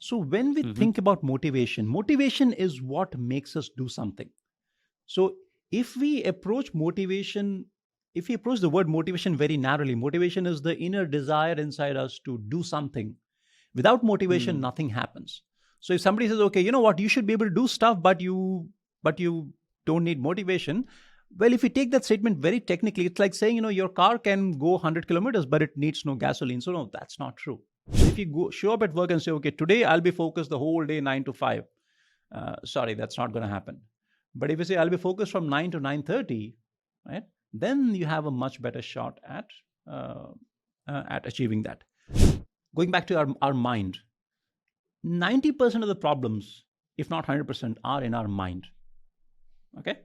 So when we Mm-hmm. think about motivation, motivation is what makes us do something. So if we approach motivation, if we approach the word motivation very narrowly, motivation is the inner desire inside us to do something. Without motivation, Mm. nothing happens. So if somebody says, okay, you know what, you should be able to do stuff, but you don't need motivation. Well, if you take that statement very technically, it's like saying, your car can go 100 kilometers, but it needs no gasoline. So no, that's not true. So if you show up at work and say, okay, today I'll be focused the whole day, 9 to 5, sorry, that's not going to happen. But if you say I'll be focused from 9 to 9:30, right, then you have a much better shot uh, at achieving that. Going back to our mind, 90% of the problems, if not 100%, are in our mind. Okay.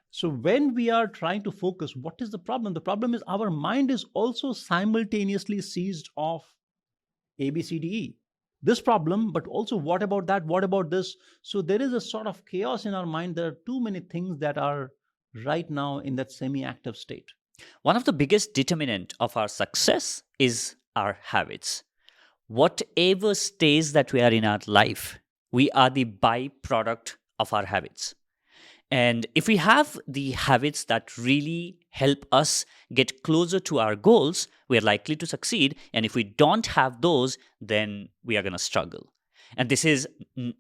So when we are trying to focus, what is the problem? The problem is our mind is also simultaneously seized of A, B, C, D, E. This problem, but also what about that? What about this? So there is a sort of chaos in our mind. There are too many things that are right now in that semi active state. One of the biggest determinant of our success is our habits. Whatever stage that we are in our life, we are the byproduct of our habits. And if we have the habits that really help us get closer to our goals, we are likely to succeed. And if we don't have those, then we are going to struggle. And this is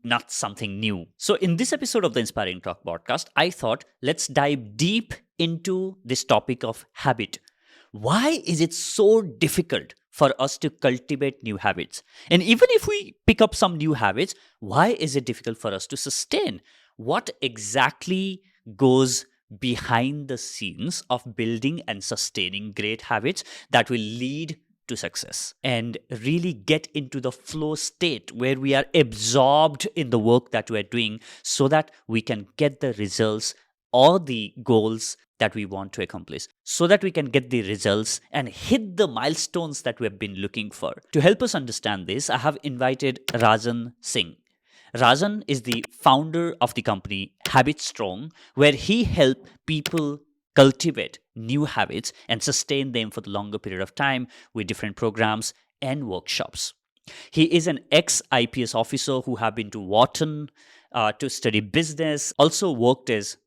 not something new. So, in this episode of the Inspiring Talk podcast, I thought let's dive deep into this topic of habit. Why is it so difficult for us to cultivate new habits? And even if we pick up some new habits, why is it difficult for us to sustain? What exactly goes behind the scenes of building and sustaining great habits that will lead to success and really get into the flow state where we are absorbed in the work that we are doing so that we can get the results or the goals that we want to accomplish, so that we can get the results and hit the milestones that we have been looking for. To help us understand this, I have invited Rajan Singh. Rajan is the founder of the company Habit Strong, where he helps people cultivate new habits and sustain them for the longer period of time with different programs and workshops. He is an ex IPS officer who have been to Wharton to study business, also worked as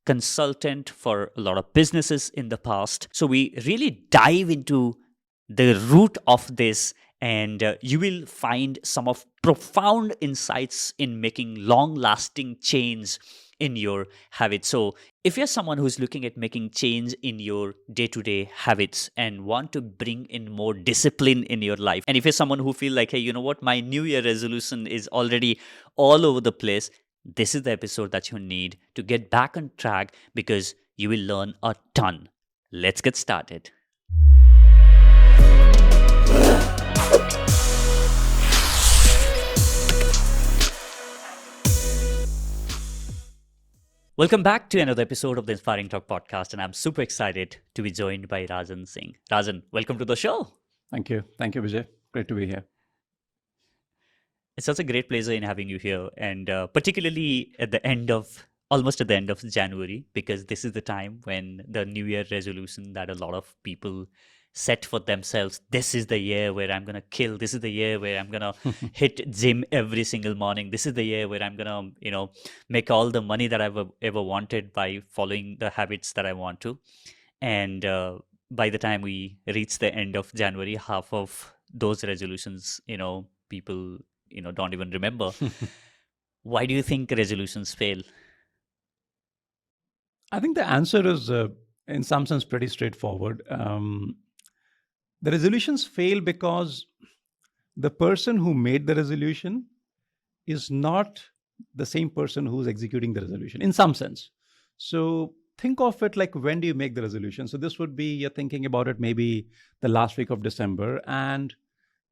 consultant for a lot of businesses in the past. So we really dive into the root of this, and you will find some of profound insights in making long lasting change in your habits. So if you're someone who's looking at making change in your day-to-day habits and want to bring in more discipline in your life, and if you're someone who feel like, hey, you know what, my new year resolution is already all over the place, this is the episode that you need to get back on track, because you will learn a ton. Let's get started. Welcome back to another episode of the Inspiring Talk podcast, and I'm super excited to be joined by Rajan Singh. Rajan, welcome to the show. Thank you. Thank you, Bijay. Great to be here. It's such a great pleasure in having you here, and particularly at the end of almost at the end of January, because this is the time when the New Year resolution that a lot of people set for themselves. This is the year where I'm gonna kill. This is the year where I'm gonna hit gym every single morning. This is the year where I'm gonna, make all the money that I've ever wanted by following the habits that I want to. And by the time we reach the end of January, half of those resolutions, people don't even remember. Why do you think resolutions fail? I think the answer is, in some sense, pretty straightforward. The resolutions fail because the person who made the resolution is not the same person who's executing the resolution, in some sense. So think of it like, when do you make the resolution? So this would be, you're thinking about it maybe the last week of December, and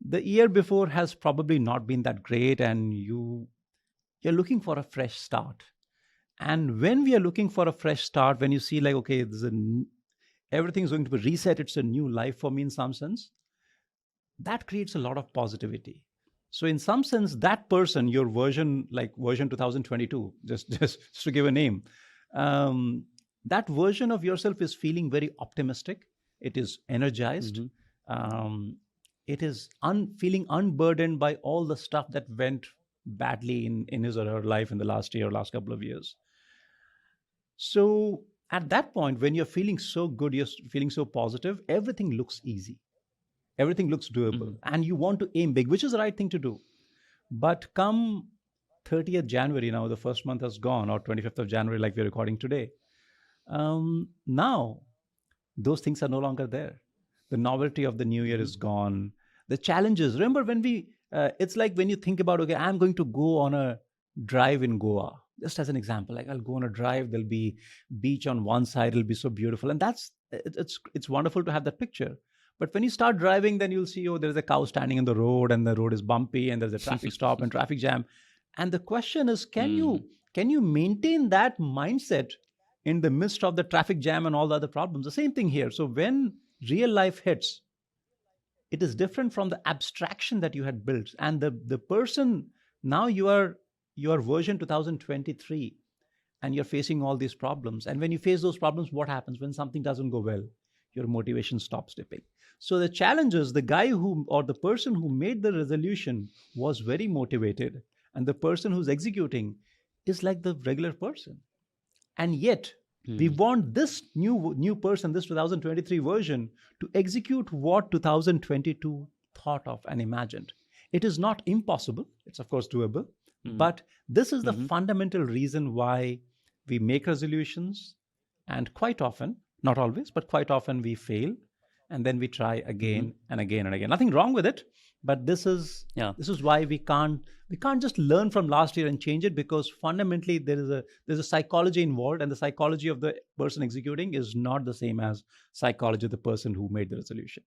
the year before has probably not been that great, and you're looking for a fresh start. And when we are looking for a fresh start, when you see like, okay, everything's going to be reset, it's a new life for me in some sense, that creates a lot of positivity. So in some sense, that person, your version, like version 2022, just to give a name, that version of yourself is feeling very optimistic. It is energized. Mm-hmm. It is feeling unburdened by all the stuff that went badly in his or her life in the last year, last couple of years. So at that point, when you're feeling so good, you're feeling so positive, everything looks easy, everything looks doable, and you want to aim big, which is the right thing to do. But come 30th January, now the first month has gone, or 25th of January, like we're recording today. Now those things are no longer there. The novelty of the new year is gone. The challenges. Remember when it's like when you think about, okay, I'm going to go on a drive in Goa, just as an example. Like I'll go on a drive, there'll be beach on one side, it'll be so beautiful. And it's wonderful to have that picture. But when you start driving, then you'll see, oh, there's a cow standing in the road and the road is bumpy and there's a traffic stop and traffic jam. And the question is, can you maintain that mindset in the midst of the traffic jam and all the other problems? The same thing here. So when real life hits, it is different from the abstraction that you had built. And the person, now you are version 2023 and you're facing all these problems. And when you face those problems, what happens? When something doesn't go well, your motivation stops dipping. So the challenge is the guy or the person who made the resolution was very motivated, and the person who's executing is like the regular person. And yet we want this new person, this 2023 version, to execute what 2022 thought of and imagined. It is not impossible. It's of course doable. But this is the fundamental reason why we make resolutions, and quite often, not always, but quite often we fail, and then we try again and again and again. Nothing wrong with it, but this is why we can't just learn from last year and change it, because fundamentally there's a psychology involved, and the psychology of the person executing is not the same as psychology of the person who made the resolution.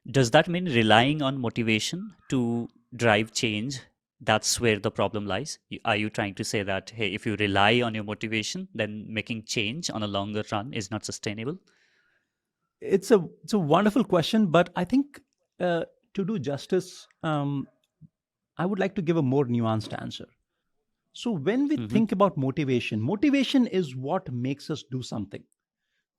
Does that mean relying on motivation to drive change? That's where the problem lies. Are you trying to say that, hey, if you rely on your motivation, then making change on a longer run is not sustainable? It's a wonderful question, but I think to do justice, I would like to give a more nuanced answer. So when we think about motivation is what makes us do something.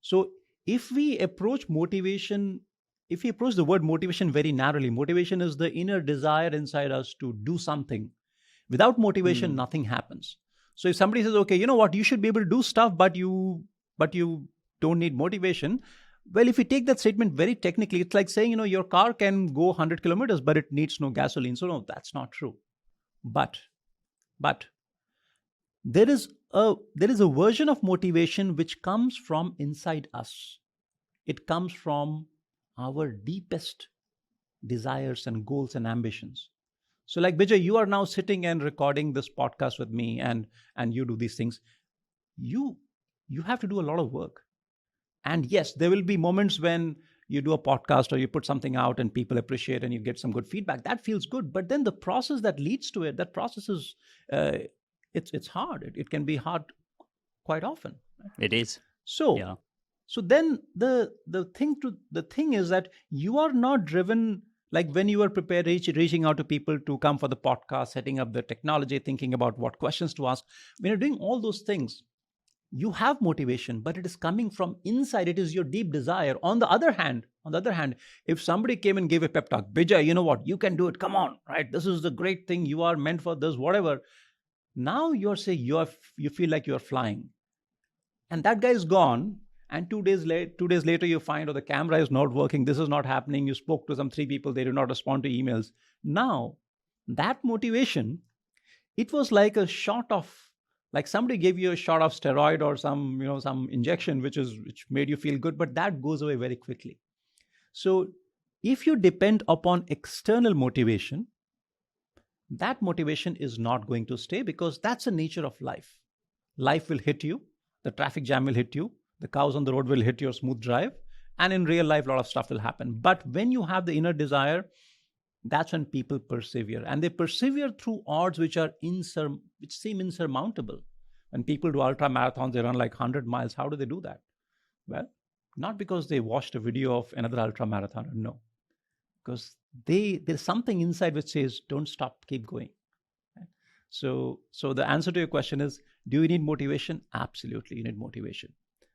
So if we approach the word motivation very narrowly, motivation is the inner desire inside us to do something. Without motivation, nothing happens. So if somebody says, okay, you know what, you should be able to do stuff, but you don't need motivation. Well, if you take that statement very technically, it's like saying, your car can go 100 kilometers, but it needs no gasoline. So no, that's not true. But there is a version of motivation which comes from inside us. It comes from our deepest desires and goals and ambitions. So like Bijay, you are now sitting and recording this podcast with me, and you do these things. You have to do a lot of work. And yes, there will be moments when you do a podcast or you put something out and people appreciate and you get some good feedback. That feels good. But then the process that leads to it, that process is, it's hard. It can be hard quite often. It is. So then the thing is that you are not driven, like when you are prepared, reaching out to people to come for the podcast, setting up the technology, thinking about what questions to ask. When you're doing all those things, you have motivation, but it is coming from inside. It is your deep desire. On the other hand, if somebody came and gave a pep talk, Bijay, you know what, you can do it. Come on, right? This is the great thing. You are meant for this, whatever. Now you're saying you feel like you're flying, and that guy is gone. And 2 days later, you find, the camera is not working. This is not happening. You spoke to some 3 people. They did not respond to emails. Now, that motivation, it was like a shot of, like somebody gave you a shot of steroid or some injection, which made you feel good, but that goes away very quickly. So if you depend upon external motivation, that motivation is not going to stay, because that's the nature of life. Life will hit you. The traffic jam will hit you. The cows on the road will hit your smooth drive. And in real life, a lot of stuff will happen. But when you have the inner desire, that's when people persevere. And they persevere through odds which seem insurmountable. When people do ultra marathons, they run like 100 miles. How do they do that? Well, not because they watched a video of another ultra marathoner. No. Because there's something inside which says, don't stop, keep going. Right? So the answer to your question is, do you need motivation? Absolutely, you need motivation.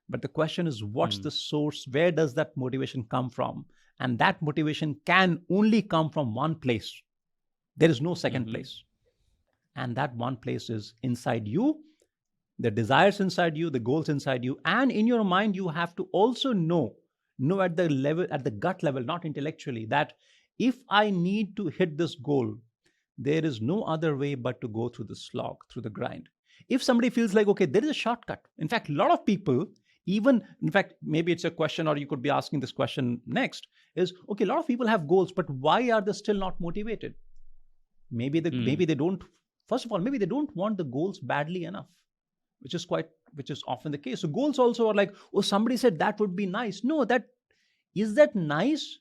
But the question is, what's the source? Where does that motivation come from? And that motivation can only come from one place. There is no second place. And that one place is inside you, the desires inside you, the goals inside you. And in your mind, you have to also know at the level, at the gut level, not intellectually, that if I need to hit this goal, there is no other way but to go through the slog, through the grind. If somebody feels like, okay, there is a shortcut. In fact, a lot of people, even, in fact, maybe it's a question, or you could be asking this question next, is, okay, a lot of people have goals, but why are they still not motivated? Maybe they don't, first of all, maybe they don't want the goals badly enough, which is often the case. So goals also are like, oh, somebody said that would be nice. No, is that nice,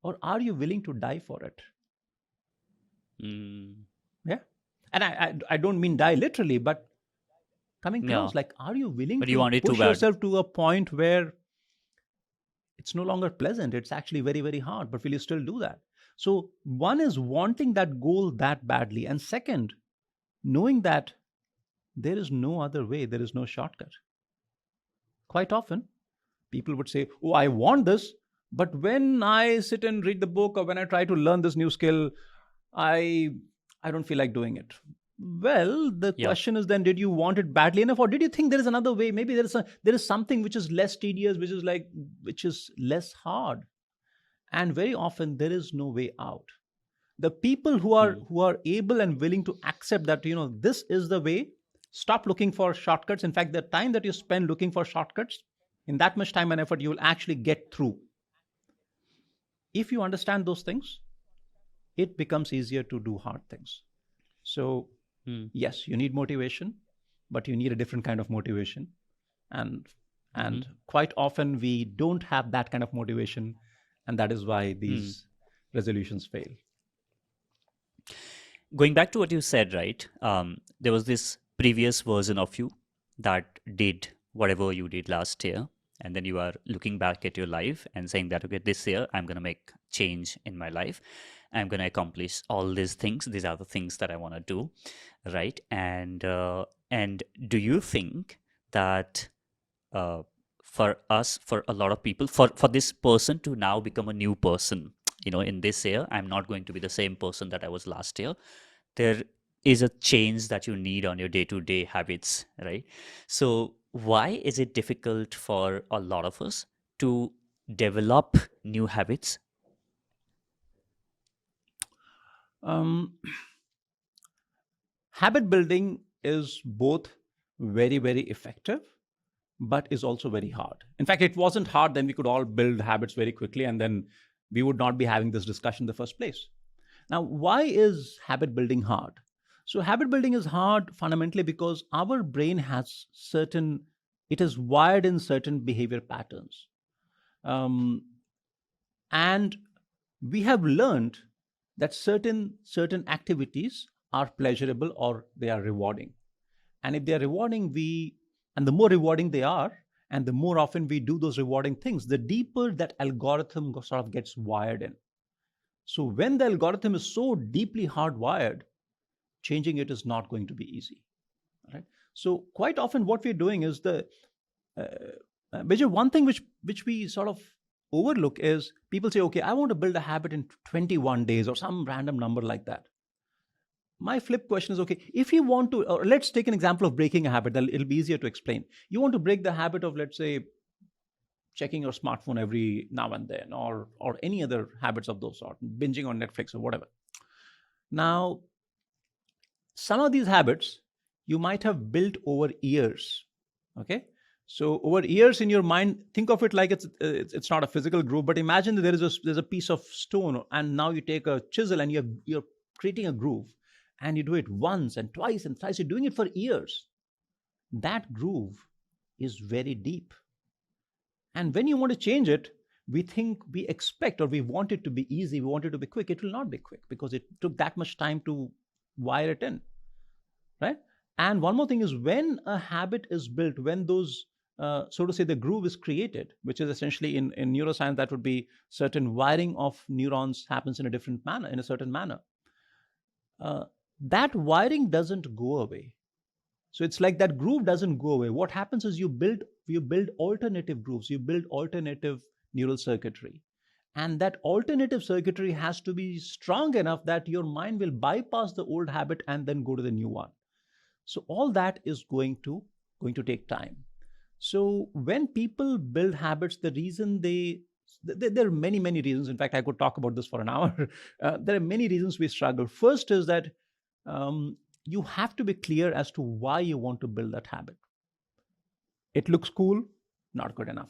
or are you willing to die for it? Yeah. And I don't mean die literally, but coming Yeah. close, like, are you willing But you to want it too push bad. yourself to a point where it's no longer pleasant? It's actually very, very hard, but will you still do that? So one is wanting that goal that badly. And second, knowing that there is no other way, there is no shortcut. Quite often, people would say, oh, I want this, but when I sit and read the book, or when I try to learn this new skill, I don't feel like doing it. Well, the Yeah. question is then, did you want it badly enough, or did you think there is another way? Maybe there is something which is less tedious, which is less hard. And very often there is no way out. The people who are able and willing to accept that, this is the way, stop looking for shortcuts. In fact, the time that you spend looking for shortcuts, in that much time and effort, you will actually get through. If you understand those things, it becomes easier to do hard things. So yes, you need motivation, but you need a different kind of motivation. And quite often we don't have that kind of motivation, and that is why these resolutions fail. Going back to what you said, right? There was this previous version of you that did whatever you did last year, and then you are looking back at your life and saying that, okay, this year I'm going to make change in my life. I'm going to accomplish all these things. These are the things that I want to do, right? And do you think that for us, for a lot of people, for this person to now become a new person, in this year, I'm not going to be the same person that I was last year. There is a change that you need on your day-to-day habits, right? So why is it difficult for a lot of us to develop new habits? Habit building is both very, very effective, but is also very hard. In fact, it wasn't hard, then we could all build habits very quickly, and then we would not be having this discussion in the first place. Now, why is habit building hard? So habit building is hard fundamentally because our brain it is wired in certain behavior patterns. And we have learned that certain activities are pleasurable or they are rewarding. And if they are rewarding, and the more rewarding they are, and the more often we do those rewarding things, the deeper that algorithm sort of gets wired in. So when the algorithm is so deeply hardwired, changing it is not going to be easy. Right? So quite often what we're doing is Bijay, one thing which we sort of overlook is people say, okay, I want to build a habit in 21 days or some random number like that. My flip question is, okay, if you want to, or let's take an example of breaking a habit, it'll be easier to explain. You want to break the habit of, let's say, checking your smartphone every now and then, or any other habits of those sort, binging on Netflix or whatever. Now, some of these habits you might have built over years. Okay, so over years in your mind, think of it like it's not a physical groove, but imagine that there's a piece of stone, and now you take a chisel and you're creating a groove, and you do it once and twice and thrice. You're doing it for years. That groove is very deep. And when you want to change it, we expect, or we want it to be easy, we want it to be quick. It will not be quick because it took that much time to wire it in, right? And one more thing is, when a habit is built, when those, so to say, the groove is created, which is essentially in neuroscience, that would be certain wiring of neurons happens in a different manner, in a certain manner. That wiring doesn't go away. So it's like that groove doesn't go away. What happens is you build alternative grooves, you build alternative neural circuitry. And that alternative circuitry has to be strong enough that your mind will bypass the old habit and then go to the new one. So all that is going to take time. So when people build habits, the reason there are many reasons. In fact, I could talk about this for an hour. There are many reasons we struggle. First is that you have to be clear as to why you want to build that habit. It looks cool, not good enough.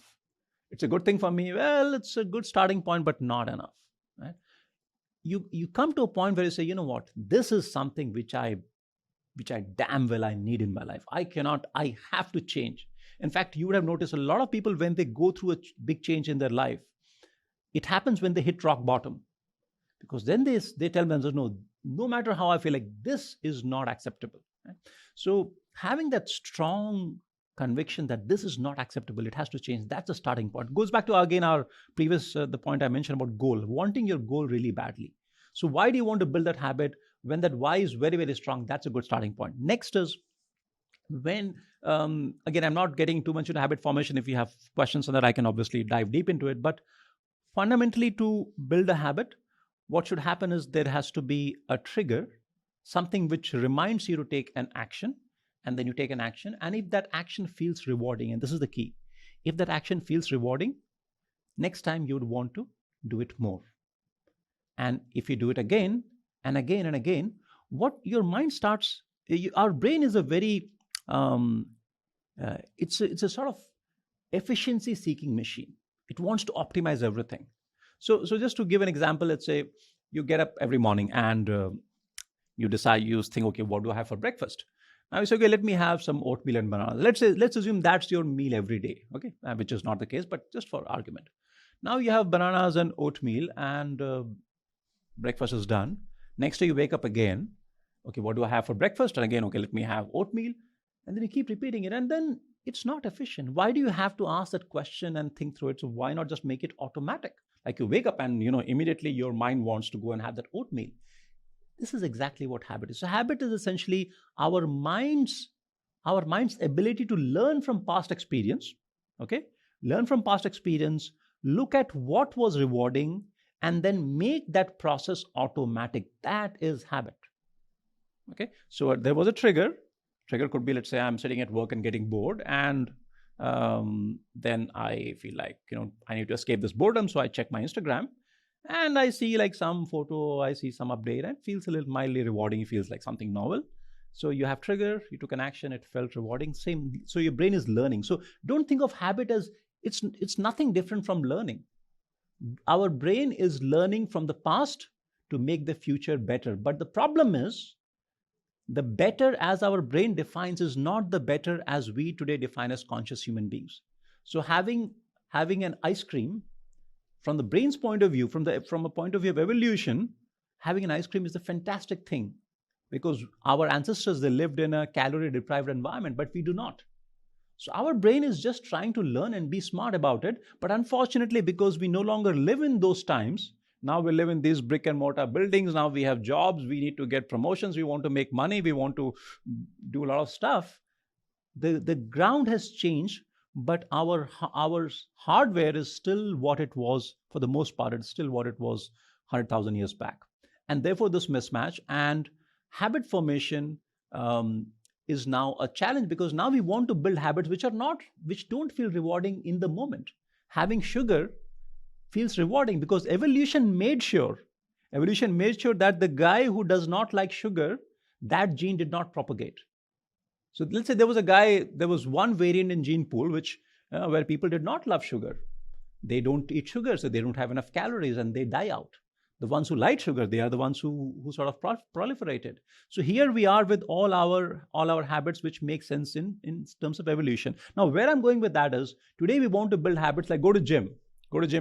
It's a good thing for me. Well, it's a good starting point, but not enough. Right? You come to a point where you say, you know what, this is something which I damn well I need in my life. I have to change. In fact, you would have noticed a lot of people, when they go through a big change in their life, it happens when they hit rock bottom. Because then they tell themselves, no matter how I feel, like this is not acceptable. Right? So having that strong conviction that this is not acceptable, it has to change, that's a starting point. Goes back to, again, our previous, the point I mentioned about goal, wanting your goal really badly. So why do you want to build that habit? When that why is very strong, that's a good starting point. Next is when, again, I'm not getting too much into habit formation. If you have questions on that, I can obviously dive deep into it. But fundamentally, to build a habit, what should happen is there has to be a trigger, something which reminds you to take an action, and then you take an action. And if that action feels rewarding, and this is the key, if that action feels rewarding, next time you would want to do it more. And if you do it again and again and again, what your mind starts, our brain is a very, it's a sort of efficiency seeking machine. It wants to optimize everything. So just to give an example, let's say you get up every morning and you think, okay, what do I have for breakfast? Now you say, okay, let me have some oatmeal and bananas. Let's assume that's your meal every day, okay, which is not the case, but just for argument. Now you have bananas and oatmeal, and breakfast is done. Next day you wake up again. Okay, what do I have for breakfast? And again, okay, let me have oatmeal. And then you keep repeating it, and then it's not efficient. Why do you have to ask that question and think through it? So why not just make it automatic? Like you wake up and, immediately your mind wants to go and have that oatmeal. This is exactly what habit is. So habit is essentially our mind's ability to learn from past experience. Okay, learn from past experience, look at what was rewarding, and then make that process automatic. That is habit. Okay, so there was a trigger. Trigger could be, let's say I'm sitting at work and getting bored, and then I feel like, I need to escape this boredom. So I check my Instagram and I see like some photo, I see some update, and it feels a little mildly rewarding. It feels like something novel. So you have trigger, you took an action, it felt rewarding. Same. So your brain is learning. So don't think of habit as it's nothing different from learning. Our brain is learning from the past to make the future better. But the problem is, the better as our brain defines is not the better as we today define as conscious human beings. So having an ice cream, from the brain's point of view, from a point of view of evolution, having an ice cream is a fantastic thing, because our ancestors, they lived in a calorie deprived environment, but we do not. So our brain is just trying to learn and be smart about it. But unfortunately, because we no longer live in those times, now we live in these brick and mortar buildings. Now we have jobs. We need to get promotions. We want to make money. We want to do a lot of stuff. The ground has changed, but our hardware is still what it was. For the most part, it's still what it was 100,000 years back. And therefore, this mismatch and habit formation is now a challenge, because now we want to build habits which don't feel rewarding in the moment. Having sugar feels rewarding because evolution made sure that the guy who does not like sugar, that gene did not propagate. So let's say there was one variant in gene pool where people did not love sugar. They don't eat sugar, so they don't have enough calories and they die out. The ones who like sugar, they are the ones who sort of proliferated. So here we are with all our habits which make sense in terms of evolution. Now, where I'm going with that is, today we want to build habits like go to gym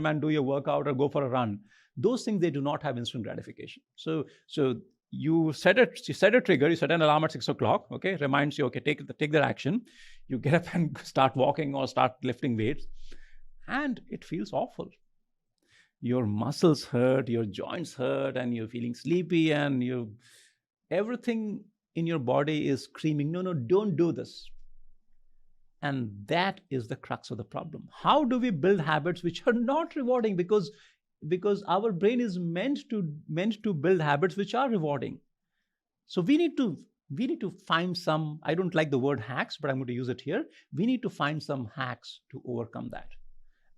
and do your workout, or go for a run. Those things, they do not have instant gratification. So you set a trigger, you set an alarm at 6 o'clock, okay, reminds you, okay, take that action. You get up and start walking or start lifting weights, and it feels awful. Your muscles hurt, your joints hurt, and you're feeling sleepy, and everything in your body is screaming, no, don't do this. And that is the crux of the problem. How do we build habits which are not rewarding? Because because our brain is meant to build habits which are rewarding. So we need to find some, I don't like the word hacks, but I'm going to use it here. We need to find some hacks to overcome that.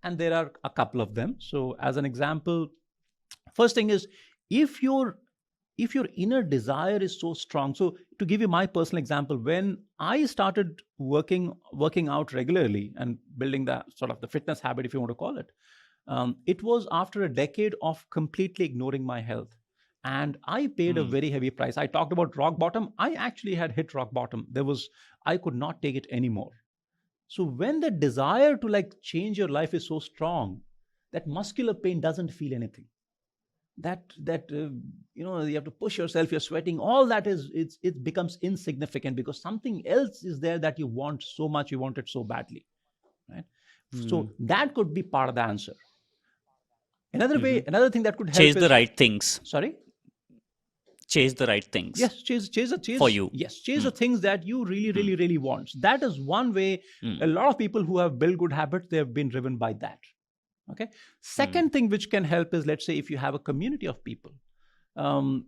And there are a couple of them. So as an example, first thing is, if your inner desire is so strong. So to give you my personal example, when I started working out regularly and building the sort of the fitness habit, if you want to call it, it was after a decade of completely ignoring my health. And I paid a very heavy price. I talked about rock bottom. I actually had hit rock bottom. I could not take it anymore. So when the desire to like change your life is so strong, that muscular pain doesn't feel anything. You have to push yourself, you're sweating, all that it becomes insignificant, because something else is there that you want so much, you want it so badly, right? So that could be part of the answer. Another thing that could help Chase is the right things. sorry. Chase the right things. Yes, chase for you. Yes, chase the things that you really, really, really want. That is one way. A lot of people who have built good habits, they have been driven by that. Okay. Second thing which can help is, let's say, if you have a community of people. While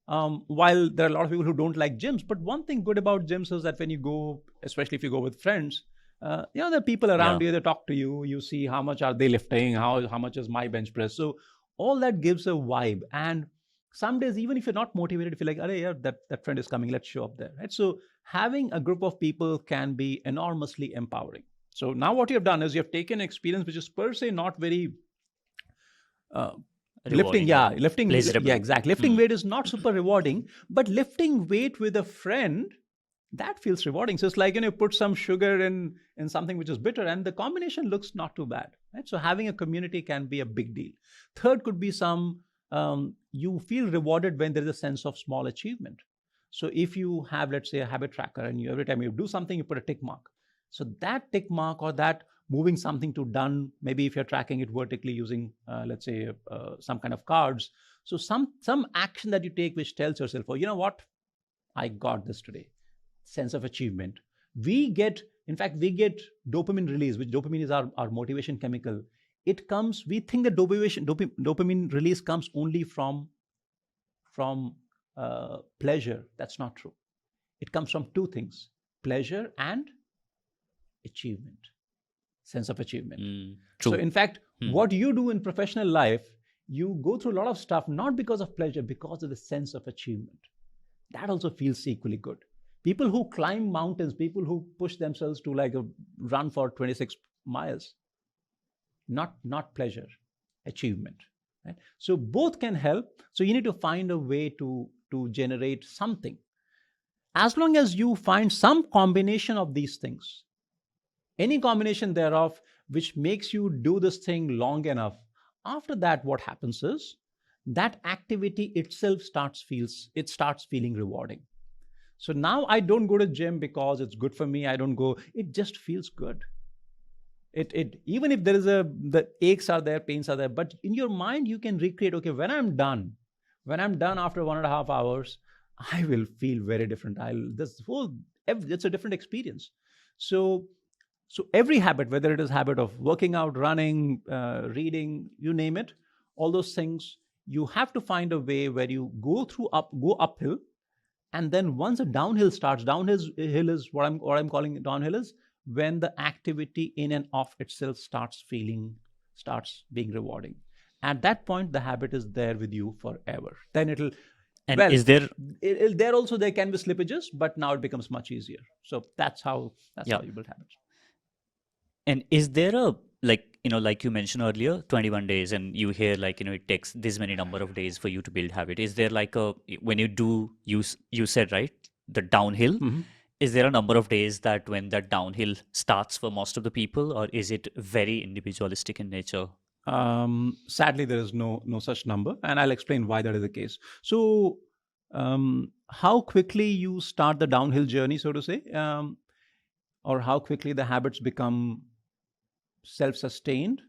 there are a lot of people who don't like gyms, but one thing good about gyms is that when you go, especially if you go with friends, there are people around you, they talk to you, you see how much are they lifting, how much is my bench press. So all that gives a vibe. And some days, even if you're not motivated, if you're like, yeah, that friend is coming, let's show up there, right? So having a group of people can be enormously empowering. So now what you have done is you have taken an experience which is per se not very Rewarding, lifting, pleasurable. yeah, exactly. Lifting weight is not super rewarding, but lifting weight with a friend, that feels rewarding. So it's like, you put some sugar in something which is bitter, and the combination looks not too bad, right? So having a community can be a big deal. Third could be you feel rewarded when there is a sense of small achievement. So if you have, let's say, a habit tracker, and every time you do something, you put a tick mark. So that tick mark, or that moving something to done, maybe if you're tracking it vertically using, let's say, some kind of cards. So some action that you take which tells yourself, oh, you know what? I got this today. Sense of achievement. We get dopamine release, which dopamine is our motivation chemical. We think that dopamine release comes only from pleasure. That's not true. It comes from two things: pleasure and achievement, sense of achievement. True. So in fact, what you do in professional life, you go through a lot of stuff, not because of pleasure, because of the sense of achievement. That also feels equally good. People who climb mountains, people who push themselves to like a run for 26 miles, not pleasure, achievement, right? So both can help. So you need to find a way to generate something. As long as you find some combination of these things, any combination thereof, which makes you do this thing long enough, after that, what happens is that activity itself starts feeling rewarding. So now I don't go to gym because it's good for me. I don't go. It just feels good. It even if there is the aches are there, pains are there, but in your mind you can recreate. Okay, when I'm done after 1.5 hours, I will feel very different. It's a different experience. So every habit, whether it is habit of working out, running, reading, you name it, all those things, you have to find a way where you go uphill, and then once a downhill starts, downhill is what I'm calling downhill is when the activity in and of itself starts being rewarding. At that point, the habit is there with you forever. Then it'll. And is there? There also there can be slippages, but now it becomes much easier. So that's how you build habits. And is there a, like you mentioned earlier, 21 days, and you hear it takes this many number of days for you to build habit. Is there when you said, right, the downhill, is there a number of days that when that downhill starts for most of the people, or is it very individualistic in nature? Sadly, there is no such number, and I'll explain why that is the case. So how quickly you start the downhill journey, so to say, or how quickly the habits become self-sustained,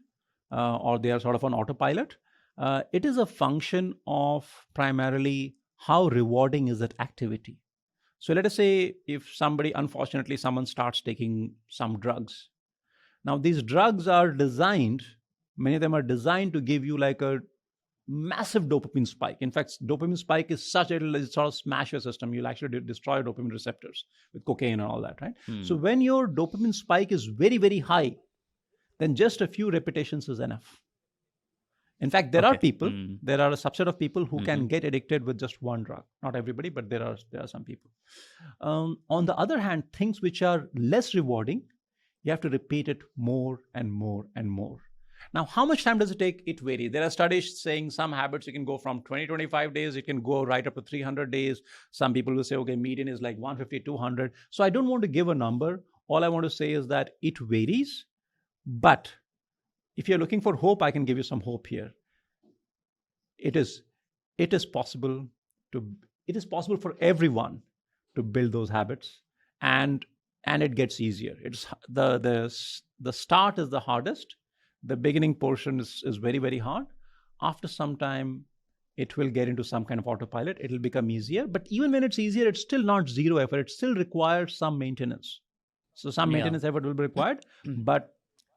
or they are sort of on autopilot, it is a function of primarily how rewarding is that activity. So let us say if someone starts taking some drugs. Now these drugs are designed Many of them are designed to give you like a massive dopamine spike. In fact, dopamine spike is such it'll sort of smash your system. You'll actually destroy dopamine receptors with cocaine and all that, right? So when your dopamine spike is very, very high, then just a few repetitions is enough. In fact, there are people, there are a subset of people who can get addicted with just one drug. Not everybody, but there are some people. On the other hand, things which are less rewarding, you have to repeat it more and more and more. Now, how much time does it take? It varies. There are studies saying some habits you can go from 20, 25 days, it can go right up to 300 days. Some people will say, okay, median is like 150, 200. So I don't want to give a number. All I want to say is that it varies. But if you're looking for hope, I can give you some hope here. It is possible for everyone to build those habits, and it gets easier. It's the start is the hardest. The beginning portion is very, very hard. After some time, it will get into some kind of autopilot. It'll become easier. But even when it's easier, it's still not zero effort. It still requires some maintenance. So some maintenance effort will be required, but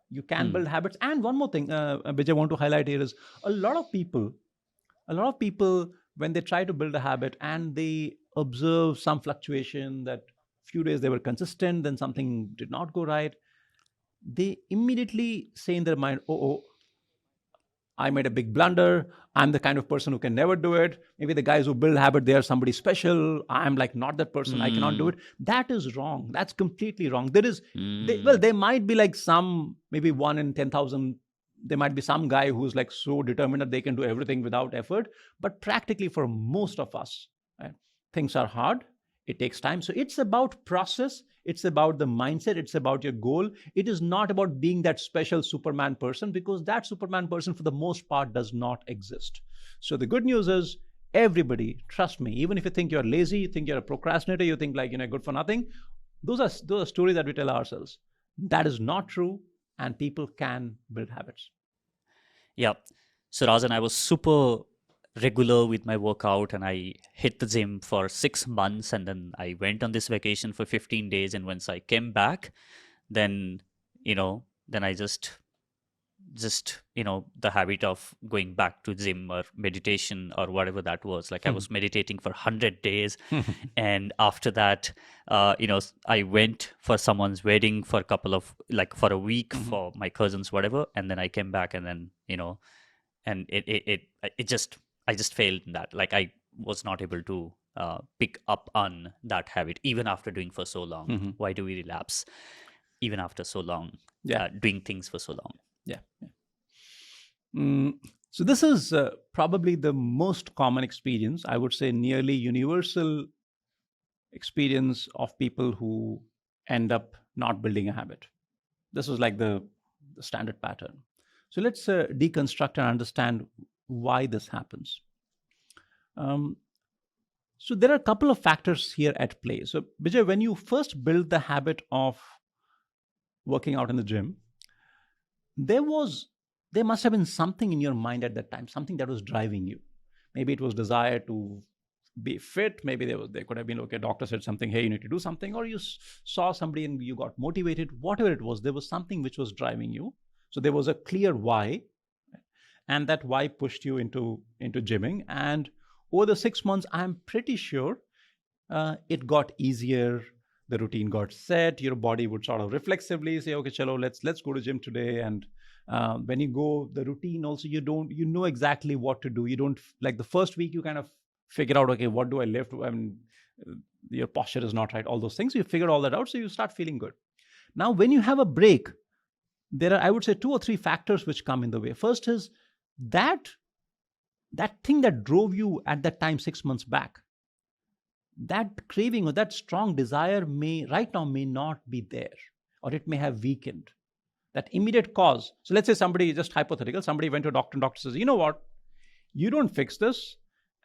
you can build habits. And one more thing, which I want to highlight here is a lot of people, when they try to build a habit and they observe some fluctuation, that few days they were consistent, then something did not go right, they immediately say in their mind, oh, I made a big blunder. I'm the kind of person who can never do it. Maybe the guys who build habit, they are somebody special. I'm like not that person. I cannot do it. That is wrong. That's completely wrong. There might be like some, maybe 1 in 10,000, there might be some guy who's like so determined that they can do everything without effort. But practically for most of us, right, things are hard. It takes time. So it's about process. It's about the mindset. It's about your goal. It is not about being that special Superman person, because that Superman person for the most part does not exist. So the good news is everybody, trust me, even if you think you're lazy, you think you're a procrastinator, you think like, good for nothing, those are stories that we tell ourselves. That is not true, and people can build habits. Yeah. So Rajan, I was super regular with my workout, and I hit the gym for 6 months, and then I went on this vacation for 15 days. And once I came back, then I just the habit of going back to gym or meditation or whatever that was, like I was meditating for 100 days. And after that, I went for someone's wedding for a week for my cousins, whatever. And then I came back, and then, and I just failed in that. Like I was not able to pick up on that habit even after doing for so long. Why do we relapse even after so long, doing things for so long? Yeah. So this is probably the most common experience, I would say nearly universal experience of people who end up not building a habit. This is like the standard pattern. So let's deconstruct and understand why this happens. So there are a couple of factors here at play. So Bijay, when you first build the habit of working out in the gym, there must have been something in your mind at that time, something that was driving you. Maybe it was desire to be fit. Maybe there could have been, okay, doctor said something, hey, you need to do something, or you saw somebody and you got motivated. Whatever it was, there was something which was driving you. So there was a clear why, and that why pushed you into gymming. And over the 6 months, I'm pretty sure it got easier. The routine got set. Your body would sort of reflexively say, okay, chalo, let's go to gym today. And when you go, the routine also, you know exactly what to do. You don't, like the first week, you kind of figure out, okay, what do I lift? I mean, your posture is not right, all those things. You figure all that out, so you start feeling good. Now, when you have a break, there are, I would say, 2 or 3 factors which come in the way. First is that thing that drove you at that time 6 months back, that craving or that strong desire right now may not be there, or it may have weakened. That immediate cause. So let's say somebody, just hypothetical, somebody went to a doctor and doctor says, you know what, you don't fix this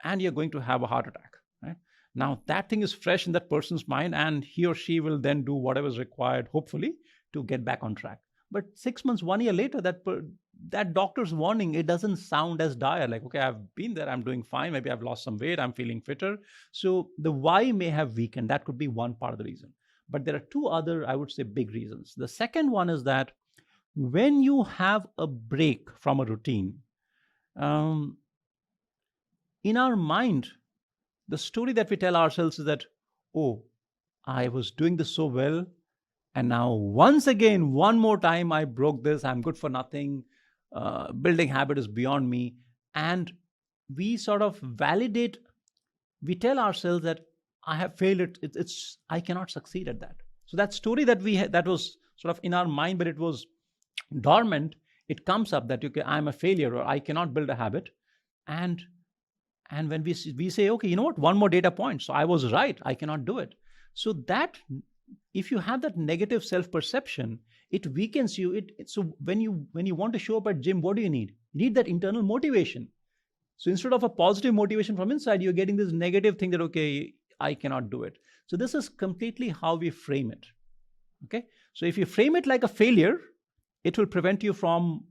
and you're going to have a heart attack. Right? Now that thing is fresh in that person's mind, and he or she will then do whatever is required, hopefully, to get back on track. But 6 months, 1 year later, that doctor's warning, it doesn't sound as dire. Like, okay, I've been there, I'm doing fine. Maybe I've lost some weight, I'm feeling fitter. So the why may have weakened. That could be one part of the reason. But there are 2 other, I would say, big reasons. The second one is that when you have a break from a routine, um, in our mind, the story that we tell ourselves is that, oh, I was doing this so well, and now once again, one more time, I broke this. I'm good for nothing. Building habit is beyond me. And we sort of validate, we tell ourselves that I have failed it's I cannot succeed at that. So that story that we had, that was sort of in our mind, but it was dormant. It comes up that I'm a failure or I cannot build a habit. And when we say, okay, you know what, one more data point, so I was right, I cannot do it. So that, if you have that negative self perception, it weakens you. So when you want to show up at gym, what do you need? You need that internal motivation. So instead of a positive motivation from inside, you're getting this negative thing that, okay, I cannot do it. So this is completely how we frame it. Okay, so if you frame it like a failure, it will prevent you from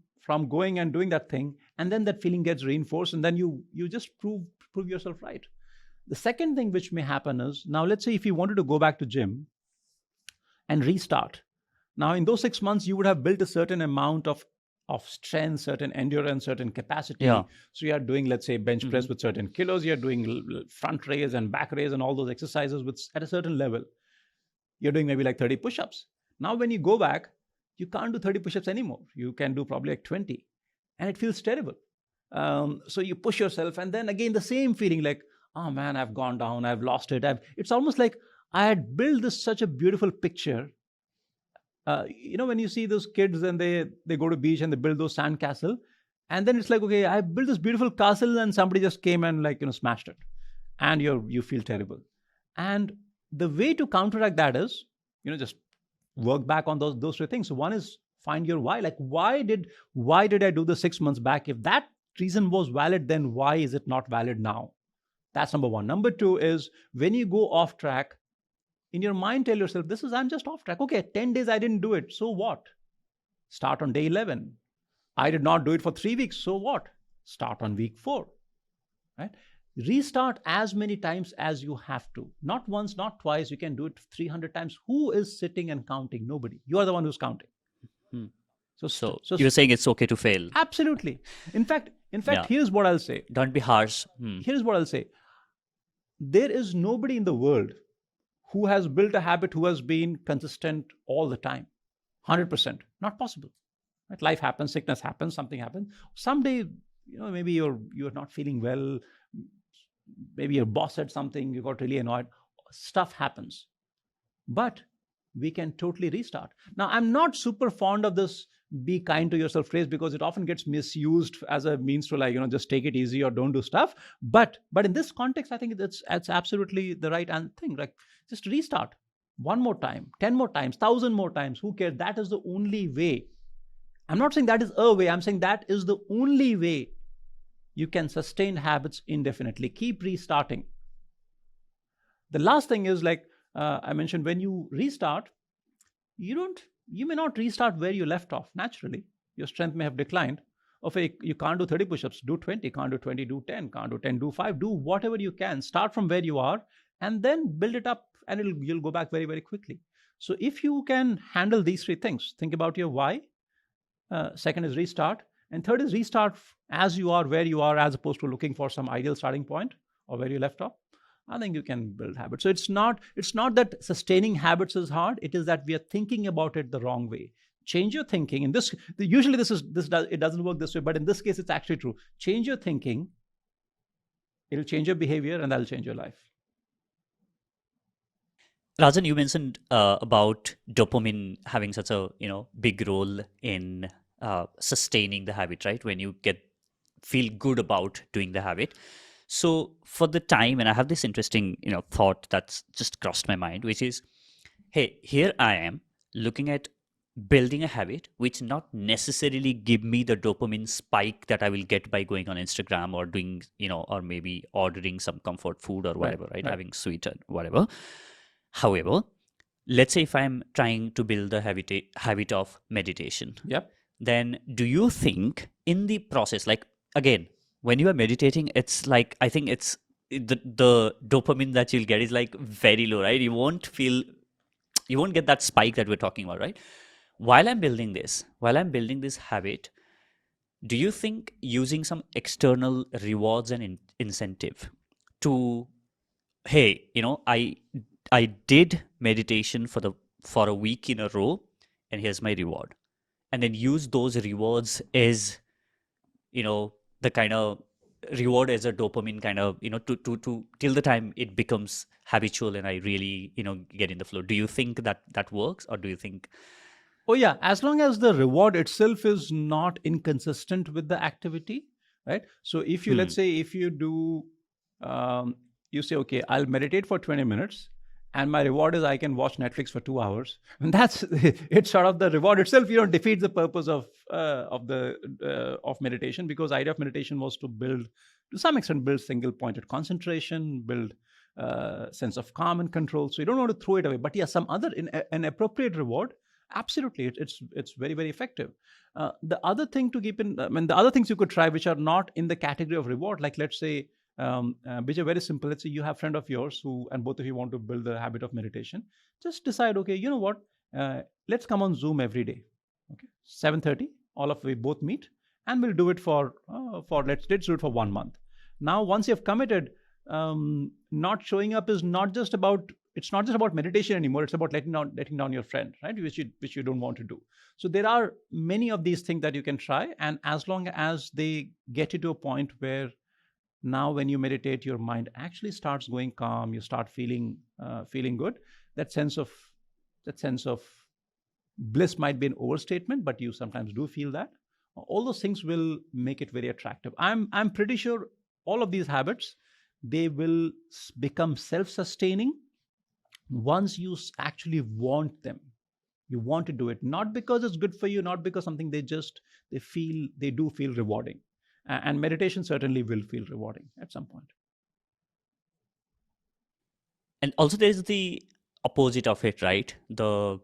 going and doing that thing, and then that feeling gets reinforced, and then you just prove yourself right. The second thing which may happen is, now let's say if you wanted to go back to gym and restart, now in those 6 months you would have built a certain amount of strength, certain endurance, certain capacity. Yeah. So you are doing, let's say, bench press with certain kilos, you're doing front raise and back raise and all those exercises at a certain level. You're doing maybe like 30 push-ups. Now when you go back, you can't do 30 push-ups anymore. You can do probably like 20, and it feels terrible. So you push yourself, and then again the same feeling like, oh man, I've gone down, I've lost it. It's almost like I had built this such a beautiful picture. When you see those kids and they go to beach and they build those sand castle, and then it's like, okay, I built this beautiful castle and somebody just came and smashed it, and you feel terrible. And the way to counteract that is, just work back on those three things. So one is find your why. Like, why did I do the 6 months back? If that reason was valid, then why is it not valid now? That's number one. Number two is, when you go off track, in your mind, tell yourself, I'm just off track. Okay, 10 days I didn't do it. So what? Start on day 11. I did not do it for 3 weeks. So what? Start on week 4. Right? Restart as many times as you have to. Not once, not twice. You can do it 300 times. Who is sitting and counting? Nobody. You are the one who's counting. So you're saying it's okay to fail? Absolutely. In fact, Yeah. Here's what I'll say. Don't be harsh. Here's what I'll say. There is nobody in the world who has built a habit who has been consistent all the time. 100%. Not possible. Right? Life happens, sickness happens, something happens. Someday, maybe you're not feeling well. Maybe your boss said something, you got really annoyed. Stuff happens. But we can totally restart. Now, I'm not super fond of this be kind to yourself phrase, because it often gets misused as a means to just take it easy or don't do stuff. But in this context, I think it's absolutely the right thing. Like, just restart one more time, 10 more times, 1,000 more times. Who cares? That is the only way. I'm not saying that is a way. I'm saying that is the only way you can sustain habits indefinitely. Keep restarting. The last thing is, like I mentioned, when you restart, you may not restart where you left off. Naturally, your strength may have declined. Okay, you can't do 30 push-ups, do 20. Can't do 20, do 10. Can't do 10, do 5. Do whatever you can. Start from where you are and then build it up, and you'll go back very, very quickly. So if you can handle these three things, think about your why. Second is restart. And third is restart as you are, where you are, as opposed to looking for some ideal starting point or where you left off. I think you can build habits. So it's not that sustaining habits is hard. It is that we are thinking about it the wrong way. Change your thinking. And usually it doesn't work this way, but in this case, it's actually true. Change your thinking. It'll change your behavior, and that'll change your life. Rajan, you mentioned about dopamine having such a big role in sustaining the habit, right? When you feel good about doing the habit. So for the time, and I have this interesting thought that's just crossed my mind, which is, hey, here I am looking at building a habit which not necessarily give me the dopamine spike that I will get by going on Instagram or doing, or maybe ordering some comfort food or whatever, right? Having sweet and whatever. However, let's say if I'm trying to build the habit of meditation, then do you think in the process, like, again, when you are meditating, it's like, I think it's the dopamine that you'll get is like very low, right? You won't get that spike that we're talking about, right? while I'm building this habit, do you think using some external rewards and incentive to, hey, I did meditation for a week in a row, and here's my reward, and then use those rewards as, the kind of reward as a dopamine kind of, to till the time it becomes habitual and I really, get in the flow. Do you think that works, or do you think? Oh, yeah, as long as the reward itself is not inconsistent with the activity, right? So if you, let's Hmm. say, if you do, you say, okay, I'll meditate for 20 minutes and my reward is I can watch Netflix for 2 hours. And that's, it's sort of the reward itself, defeats the purpose of meditation, because the idea of meditation was to build, to some extent, build single pointed concentration, build sense of calm and control. So you don't want to throw it away. But yeah, some other, an appropriate reward, absolutely, it's very, very effective. The other thing to keep in, I mean, the other things you could try which are not in the category of reward, like let's say, Bijay, very simple. Let's say you have a friend of yours who, and both of you want to build the habit of meditation. Just decide, okay, you know what? Let's come on Zoom every day. Okay, 7:30. All of we both meet, and we'll do it for let's do it for 1 month. Now, once you've committed, not showing up is not just about, it's not just about meditation anymore. It's about letting down your friend, right? Which you don't want to do. So there are many of these things that you can try, and as long as they get you to a point where now when you meditate, your mind actually starts going calm, you start feeling good. That sense of bliss might be an overstatement, but you sometimes do feel that. All those things will make it very attractive. I'm pretty sure all of these habits, they will become self-sustaining once you actually want them. You want to do it, not because it's good for you, not because something they do feel rewarding. And meditation certainly will feel rewarding at some point. And also there's the opposite of it, right? The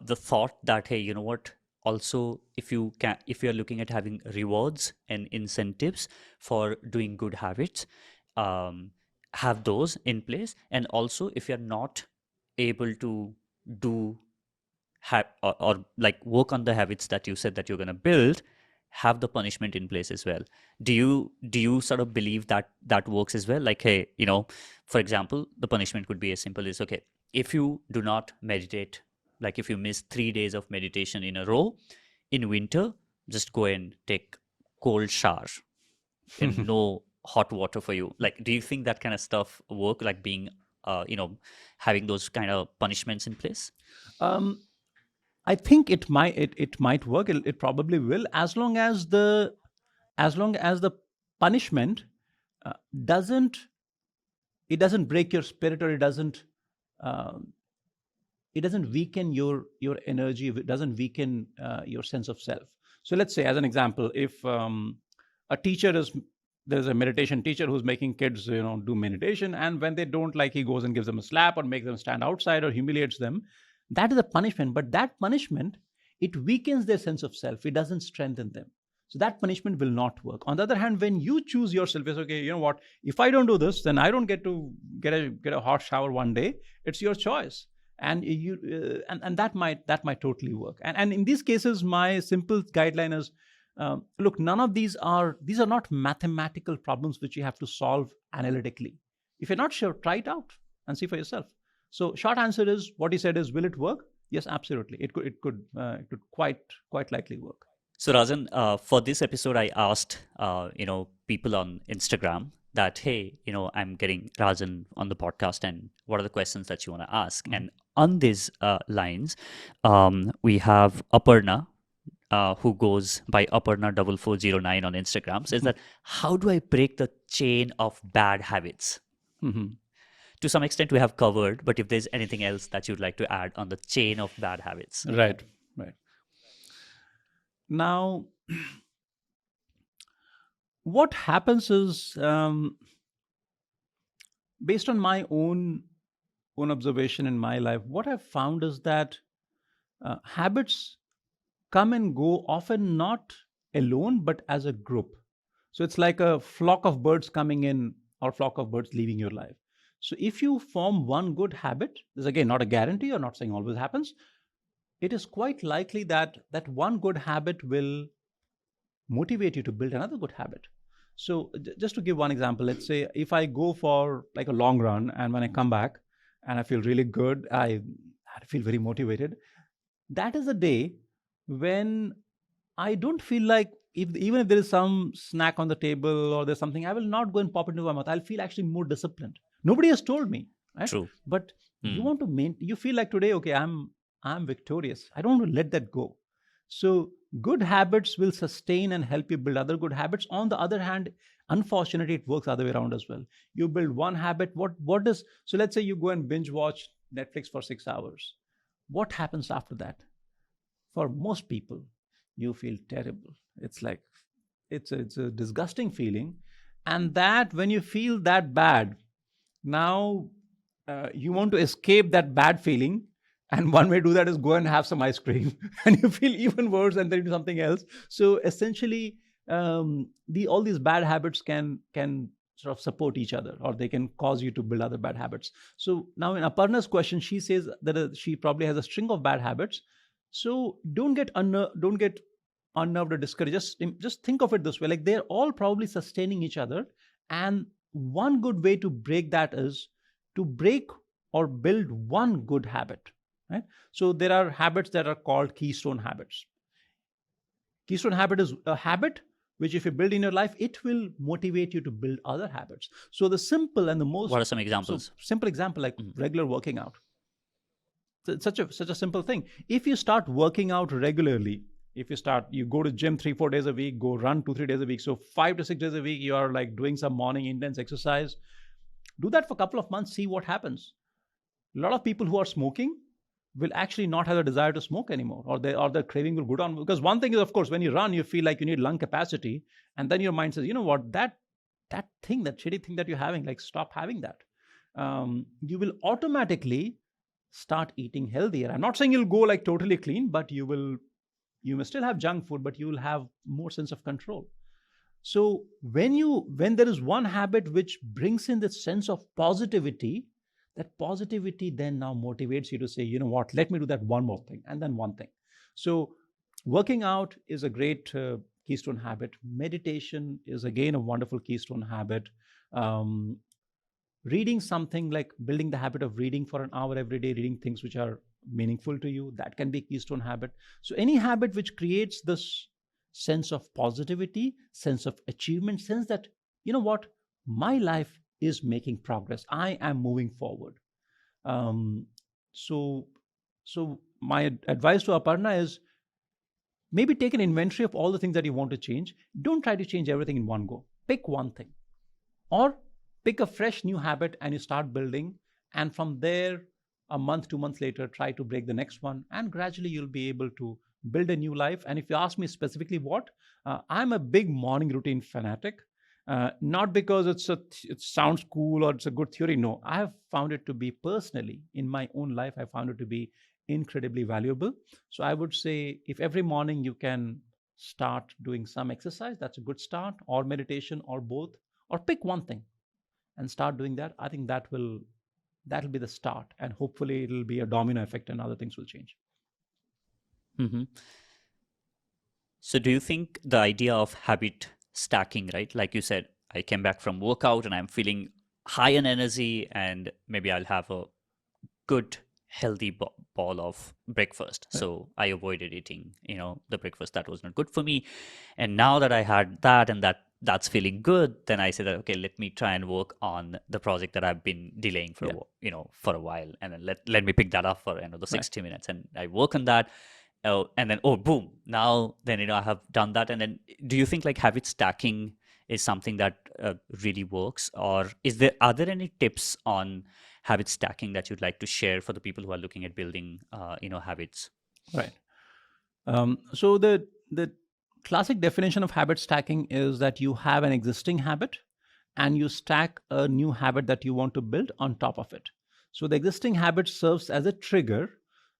thought that, hey, you know what, also if you're looking at having rewards and incentives for doing good habits, um, have those in place. And also if you're not able to do or like work on the habits that you said that you're going to build, have the punishment in place as well. Do you sort of believe that that works as well? Like, hey, for example, the punishment could be as simple as, okay, if you do not meditate, like if you miss 3 days of meditation in a row in winter, just go and take cold shower and no hot water for you. Like, do you think that kind of stuff work, like being having those kind of punishments in place? um, I think it might work. It probably will, as long as the punishment uh, doesn't doesn't break your spirit, or um, it doesn't weaken your energy. It doesn't weaken your sense of self. So let's say, as an example, if a teacher is there's a meditation teacher who's making kids do meditation, and when they don't, like, he goes and gives them a slap or makes them stand outside or humiliates them. That is a punishment, but that punishment, it weakens their sense of self. It doesn't strengthen them. So that punishment will not work. On the other hand, when you choose yourself, it's okay, you know what, if I don't do this, then I don't get to get a hot shower one day. It's your choice. And that might totally work. And in these cases, my simple guideline is, look, none of these are not mathematical problems which you have to solve analytically. If you're not sure, try it out and see for yourself. So short answer is, what he said is, will it work? Yes, absolutely. It could quite likely work. So Rajan, for this episode, I asked people on Instagram that, hey, I'm getting Rajan on the podcast, and what are the questions that you want to ask? Mhm. And on these lines, we have Aparna, who goes by Aparna4409 on Instagram, says that, how do I break the chain of bad habits? Mhm. To some extent, we have covered, but if there's anything else that you'd like to add on the chain of bad habits. Right, right. Now, what happens is, based on my own observation in my life, what I've found is that habits come and go, often not alone, but as a group. So it's like a flock of birds coming in or flock of birds leaving your life. So if you form one good habit, this is again not a guarantee, or not saying always happens. it is quite likely that that one good habit will motivate you to build another good habit. So just to give one example, let's say if I go for like a long run and when I come back and I feel really good, I feel very motivated. That is a day when I don't feel like, if even if there is some snack on the table or there's something, I will not go and pop it into my mouth. I'll feel actually more disciplined. Nobody has told me, right? True. But you Hmm. want to you feel like today, okay, I'm victorious. I don't want to let that go. So good habits will sustain and help you build other good habits. On the other hand, unfortunately, it works the other way around as well. You build one habit. What does, so let's say you go and binge watch Netflix for 6 hours. What happens after that? For most people, you feel terrible. It's like it's a disgusting feeling, and that when you feel that bad, now you want to escape that bad feeling, and one way to do that is go and have some ice cream, and you feel even worse, and then do something else. So essentially, all these bad habits can sort of support each other, or they can cause you to build other bad habits. So now in Aparna's question, she says that she probably has a string of bad habits. So don't get unnerved or discouraged. Just think of it this way: like they're all probably sustaining each other, and one good way to break that is to break or build one good habit. Right. So there are habits that are called keystone habits. Keystone habit is a habit which, if you build in your life, it will motivate you to build other habits. So the simple and the What most are some examples? simple example, like Mhm. regular working out. It's such a simple thing. If you start working out regularly, if you go to gym 3-4 days a week, go run 2-3 days a week, so 5 to 6 days a week you are like doing some morning intense exercise. Do that for a couple of months, see what happens. A lot of people who are smoking will actually not have a desire to smoke anymore, or their craving will go down. Because one thing is, of course, when you run, you feel like you need lung capacity, and then your mind says, you know what, that thing, that shitty thing that you're having, like stop having that. You will automatically start eating healthier. I'm not saying you'll go like totally clean, but you may still have junk food, but you will have more sense of control. So when there is one habit which brings in this sense of positivity, that positivity then now motivates you to say, you know what, let me do that one more thing, and then one thing. So working out is a great keystone habit. Meditation is again a wonderful keystone habit. Um, Reading something, like building the habit of reading for an hour every day, reading things which are meaningful to you, that can be a keystone habit. So any habit which creates this sense of positivity, sense of achievement, sense that, you know what, my life is making progress, I am moving forward. Um, so so my advice to Aparna is, maybe take an inventory of all the things that you want to change. Don't try to change everything in one go. Pick one thing, or pick a fresh new habit and you start building, and from there, a month, 2 months later, try to break the next one, and gradually you'll be able to build a new life. And if you ask me specifically what, I'm a big morning routine fanatic. Not because it sounds cool or it's a good theory. No, I have found it to be, personally in my own life, I found it to be incredibly valuable. So I would say, if every morning you can start doing some exercise, that's a good start, or meditation, or both, or pick one thing and start doing that. I think that'll be the start, and hopefully it'll be a domino effect and other things will change. Hmm. So, do you think the idea of habit stacking, right? Like you said, I came back from workout and I'm feeling high in energy, and maybe I'll have a good, healthy ball of breakfast. Right. So, I avoided eating, the breakfast that was not good for me. And now that I had that and that's feeling good, then I say that, okay, let me try and work on the project that I've been delaying for Yeah. for a while, and then let me pick that up for another Right. 60 minutes, and I work on that. Oh, and then, oh, boom, now then, I have done that. And then, do you think like habit stacking is something that really works, or are there any tips on habit stacking that you'd like to share for the people who are looking at building habits? Right. So the classic definition of habit stacking is that you have an existing habit and you stack a new habit that you want to build on top of it. So the existing habit serves as a trigger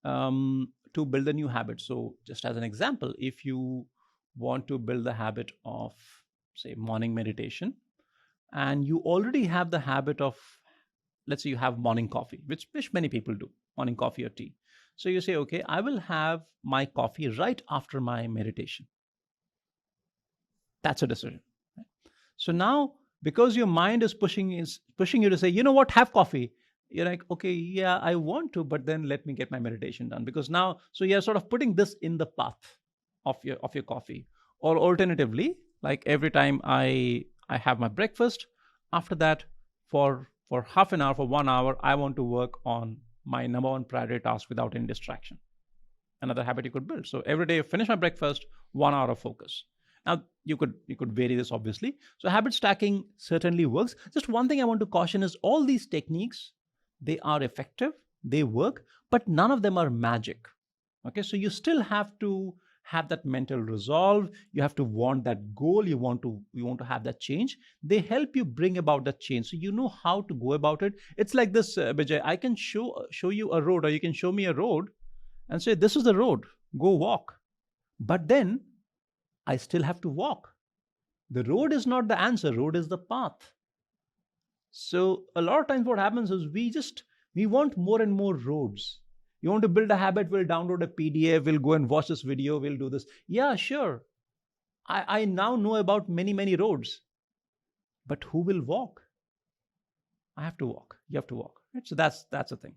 to build a new habit. So just as an example, if you want to build the habit of, say, morning meditation, and you already have the habit of let's say you have morning coffee, which many people do, morning coffee or tea. So you say, okay, I will have my coffee right after my meditation. That's a decision. Right? So now, because your mind is pushing you to say, you know what, have coffee. You're like, okay, yeah, I want to, but then let me get my meditation done. Because now, so you're sort of putting this in the path of your coffee. Or alternatively, like every time I have my breakfast, after that, for half an hour, for 1 hour, I want to work on my number one priority task without any distraction. Another habit you could build. So every day, finish my breakfast, 1 hour of focus. Now you could vary this obviously. So habit stacking certainly works. Just one thing I want to caution is all these techniques, they are effective, they work, but none of them are magic. Okay, so you still have to have that mental resolve. You have to want that goal. You want to have that change. They help you bring about that change, so you know how to go about it. It's like this, Bijay. I can show you a road, or you can show me a road, and say this is the road. Go walk. But then I still have to walk. The road is not the answer. Road is the path. So a lot of times what happens is we want more and more roads. You want to build a habit, we'll download a PDF, we'll go and watch this video, we'll do this. Yeah, sure. I now know about many, many roads. But who will walk? I have to walk. You have to walk. Right? So that's the thing.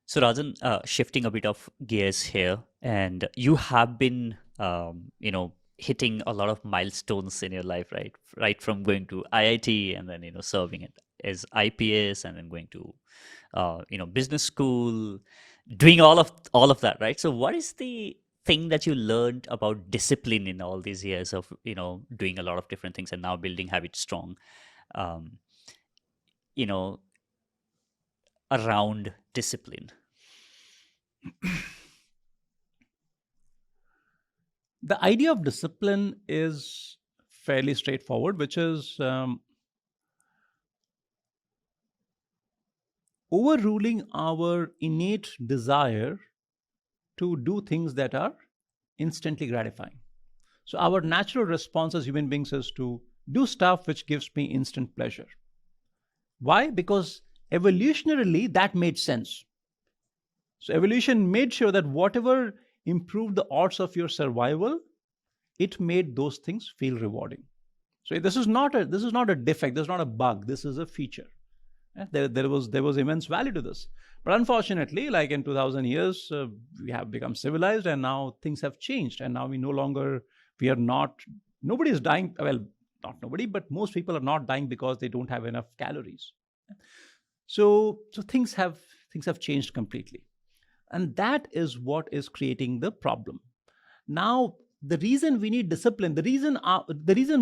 So Rajan, shifting a bit of gears here, and you have been, hitting a lot of milestones in your life, right? Right from going to IIT and then serving it as IPS, and then going to business school, doing all of that, right? So what is the thing that you learned about discipline in all these years of doing a lot of different things and now building habits strong, you know around discipline? The idea of discipline is fairly straightforward, which is overruling our innate desire to do things that are instantly gratifying. So, our natural response as human beings is to do stuff which gives me instant pleasure. Why? Because evolutionarily that made sense. So, evolution made sure that whatever improved the odds of your survival, it made those things feel rewarding. So, this is not a defect. This is not a bug. This is a feature. There was immense value to this. But unfortunately, like in 2000 years, we have become civilized, and now things have changed. And now nobody is dying. Well, not nobody, but most people are not dying because they don't have enough calories. So things have changed completely. And that is what is creating the problem. Now, the reason we need discipline, the reason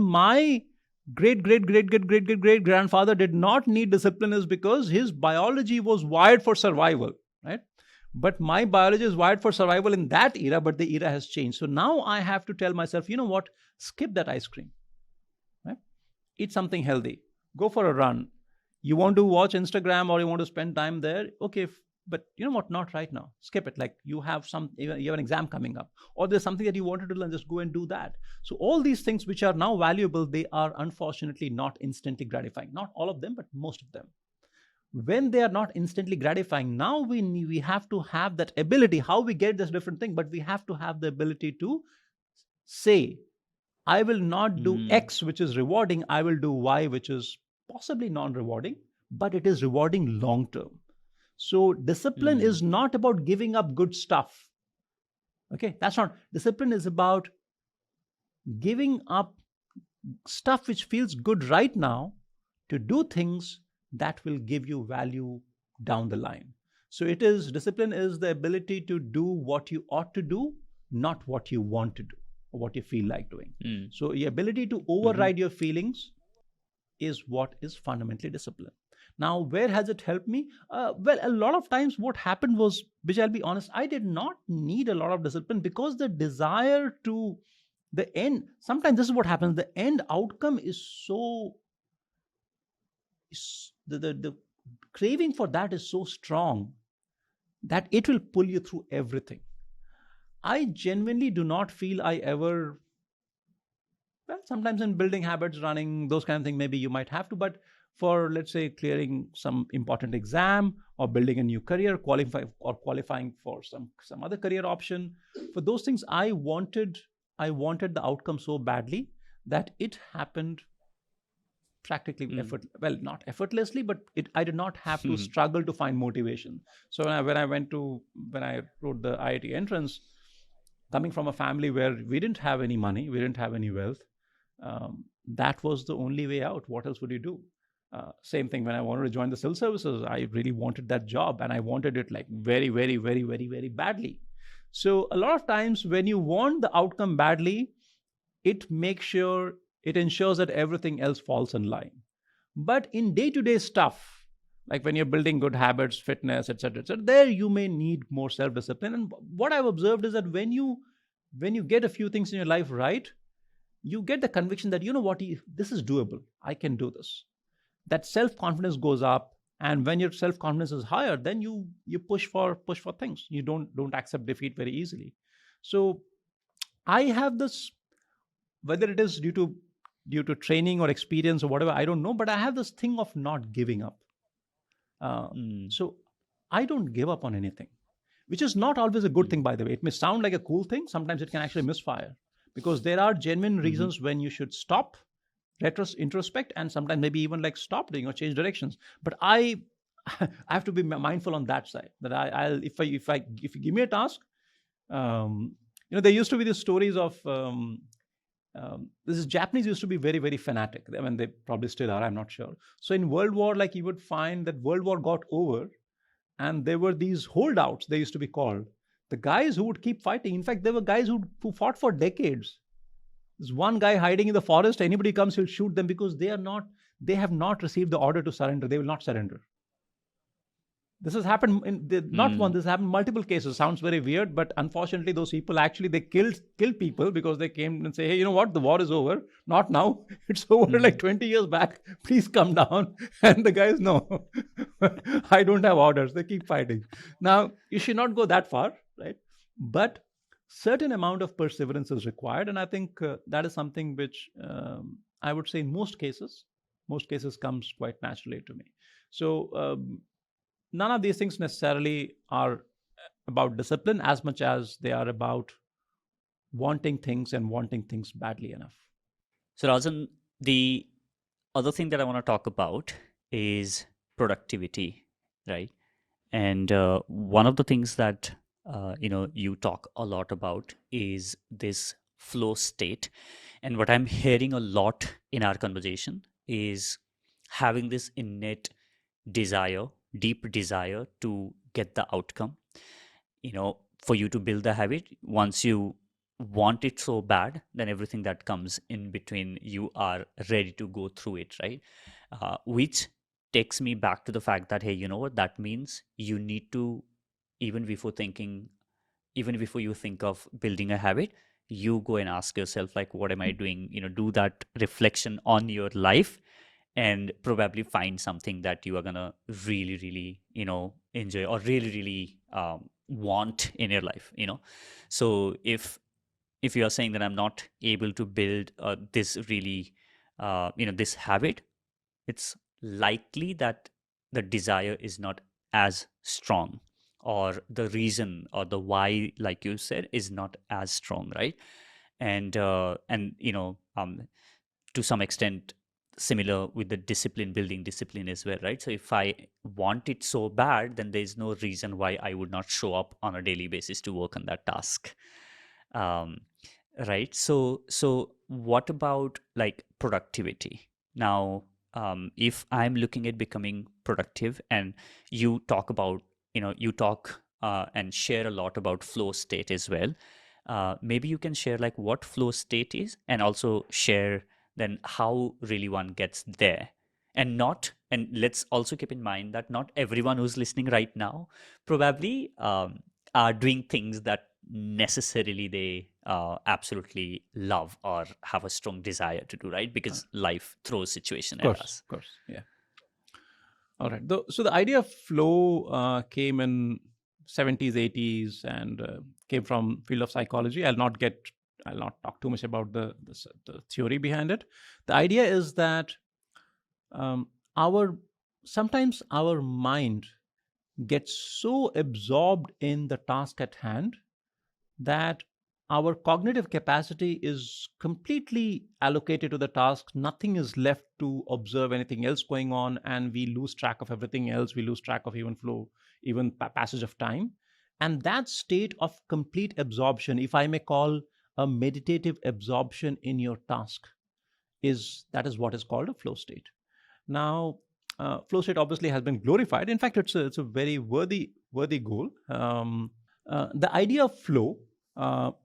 my great grandfather did not need discipline is because his biology was wired for survival, right? But my biology is wired for survival in that era, but the era has changed. So now I have to tell myself, you know what? Skip that ice cream, right? Eat something healthy. Go for a run. You want to watch Instagram or you want to spend time there? Okay, but you know what? Not right now. Skip it. Like you have an exam coming up, or there's something that you wanted to learn. Just go and do that. So all these things which are now valuable, they are unfortunately not instantly gratifying. Not all of them, but most of them. When they are not instantly gratifying, now we have to have that ability. How we get this different thing, but we have to have the ability to say, I will not do X, which is rewarding. I will do Y, which is possibly non-rewarding, but it is rewarding long term. So discipline is not about giving up good stuff. Okay, that's not. Discipline is about giving up stuff which feels good right now to do things that will give you value down the line. So discipline is the ability to do what you ought to do, not what you want to do or what you feel like doing. So the ability to override your feelings is what is fundamentally discipline. Now, where has it helped me? Well, a lot of times what happened was, which I'll be honest, I did not need a lot of discipline because the desire to the end, sometimes this is what happens, the end outcome is the craving for that is so strong that it will pull you through everything. I genuinely do not feel I ever, well, sometimes in building habits, running, those kind of things, maybe you might have to, but for, let's say, clearing some important exam or building a new career, qualifying for some other career option. For those things, I wanted the outcome so badly that it happened practically not effortlessly, but I did not have to struggle to find motivation. So when I wrote the IIT entrance, coming from a family where we didn't have any money, we didn't have any wealth, that was the only way out. What else would you do? Same thing when I wanted to join the civil services. I really wanted that job, and I wanted it like very, very, very, very, very badly. So a lot of times when you want the outcome badly, it ensures that everything else falls in line. But in day-to-day stuff, like when you're building good habits, fitness, etc., there you may need more self-discipline. And what I've observed is that when you get a few things in your life right, you get the conviction that, you know what, this is doable. I can do this. That self-confidence goes up, and when your self-confidence is higher, then you push for things. You don't accept defeat very easily. So I have this, whether it is due to training or experience or whatever, I don't know, but I have this thing of not giving up. So I don't give up on anything, which is not always a good thing, by the way. It may sound like a cool thing. Sometimes it can actually misfire, because there are genuine reasons when you should stop, introspect, and sometimes maybe even like stop doing or change directions. But I have to be mindful on that side, that if you give me a task, there used to be these stories of this is Japanese used to be very, very fanatic. I mean, they probably still are, I'm not sure. So in World War, like, you would find that World War got over, and there were these holdouts, they used to be called, the guys who would keep fighting. In fact, there were guys who fought for decades. There's one guy hiding in the forest. Anybody comes, he'll shoot them, because they have not received the order to surrender. They will not surrender. This has happened not one. This has happened multiple cases. Sounds very weird, but unfortunately, those people actually they killed people because they came and say, "Hey, you know what? The war is over. Not now. It's over like 20 years back. Please come down." And the guys, no, I don't have orders. They keep fighting. Now, you should not go that far, right? But certain amount of perseverance is required, and I think that is something which I would say in most cases comes quite naturally to me. So none of these things necessarily are about discipline as much as they are about wanting things and wanting things badly enough. So Rajan, the other thing that I want to talk about is productivity, right? And one of the things that you talk a lot about is this flow state. And what I'm hearing a lot in our conversation is having this innate desire, deep desire to get the outcome. For you to build the habit, once you want it so bad, then everything that comes in between, you are ready to go through it, right? Which takes me back to the fact that, hey, you know what, that means you need to, even before you think of building a habit, you go and ask yourself, like, what am I doing? Do that reflection on your life, and probably find something that you are gonna really, really, enjoy, or really, really want in your life. So if you are saying that I'm not able to build this really, this habit, it's likely that the desire is not as strong, or the reason or the why, like you said, is not as strong, right? And to some extent, similar with the building discipline as well, right? So if I want it so bad, then there's no reason why I would not show up on a daily basis to work on that task. Right? So what about like productivity? Now, if I'm looking at becoming productive, and you talk about, and share a lot about flow state as well. Maybe you can share like what flow state is, and also share then how really one gets there. And let's also keep in mind that not everyone who's listening right now probably are doing things that necessarily they absolutely love or have a strong desire to do, right? Because life throws situation at us. Of course, yeah. All right. So the idea of flow came in 70s, 80s, and came from field of psychology. I'll not talk too much about the theory behind it. The idea is that our sometimes our mind gets so absorbed in the task at hand that our cognitive capacity is completely allocated to the task. Nothing is left to observe anything else going on, and we lose track of everything else. We lose track of even flow, even passage of time. And that state of complete absorption, if I may call a meditative absorption in your task, is what is called a flow state. Now, flow state obviously has been glorified. In fact, it's a very worthy goal. The idea of flow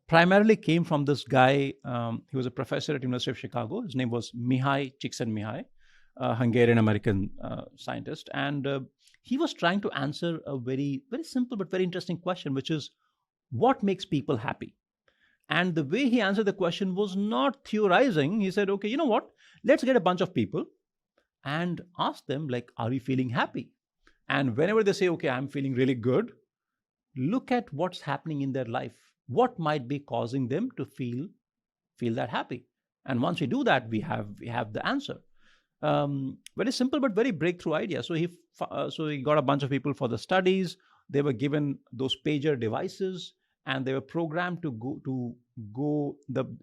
primarily came from this guy. He was a professor at University of Chicago. His name was Mihai Csikszentmihalyi, a Hungarian-American scientist, and he was trying to answer a very simple but very interesting question, which is what makes people happy. And the way he answered the question was not theorizing. He said, okay, you know what? Let's get a bunch of people and ask them, like, are you feeling happy? And whenever they say, okay, I'm feeling really good, look at what's happening in their life. What might be causing them to feel that happy? And once we do that, we have the answer. Very simple but very breakthrough idea. So he got a bunch of people for the studies. They were given those pager devices, and they were programmed to go.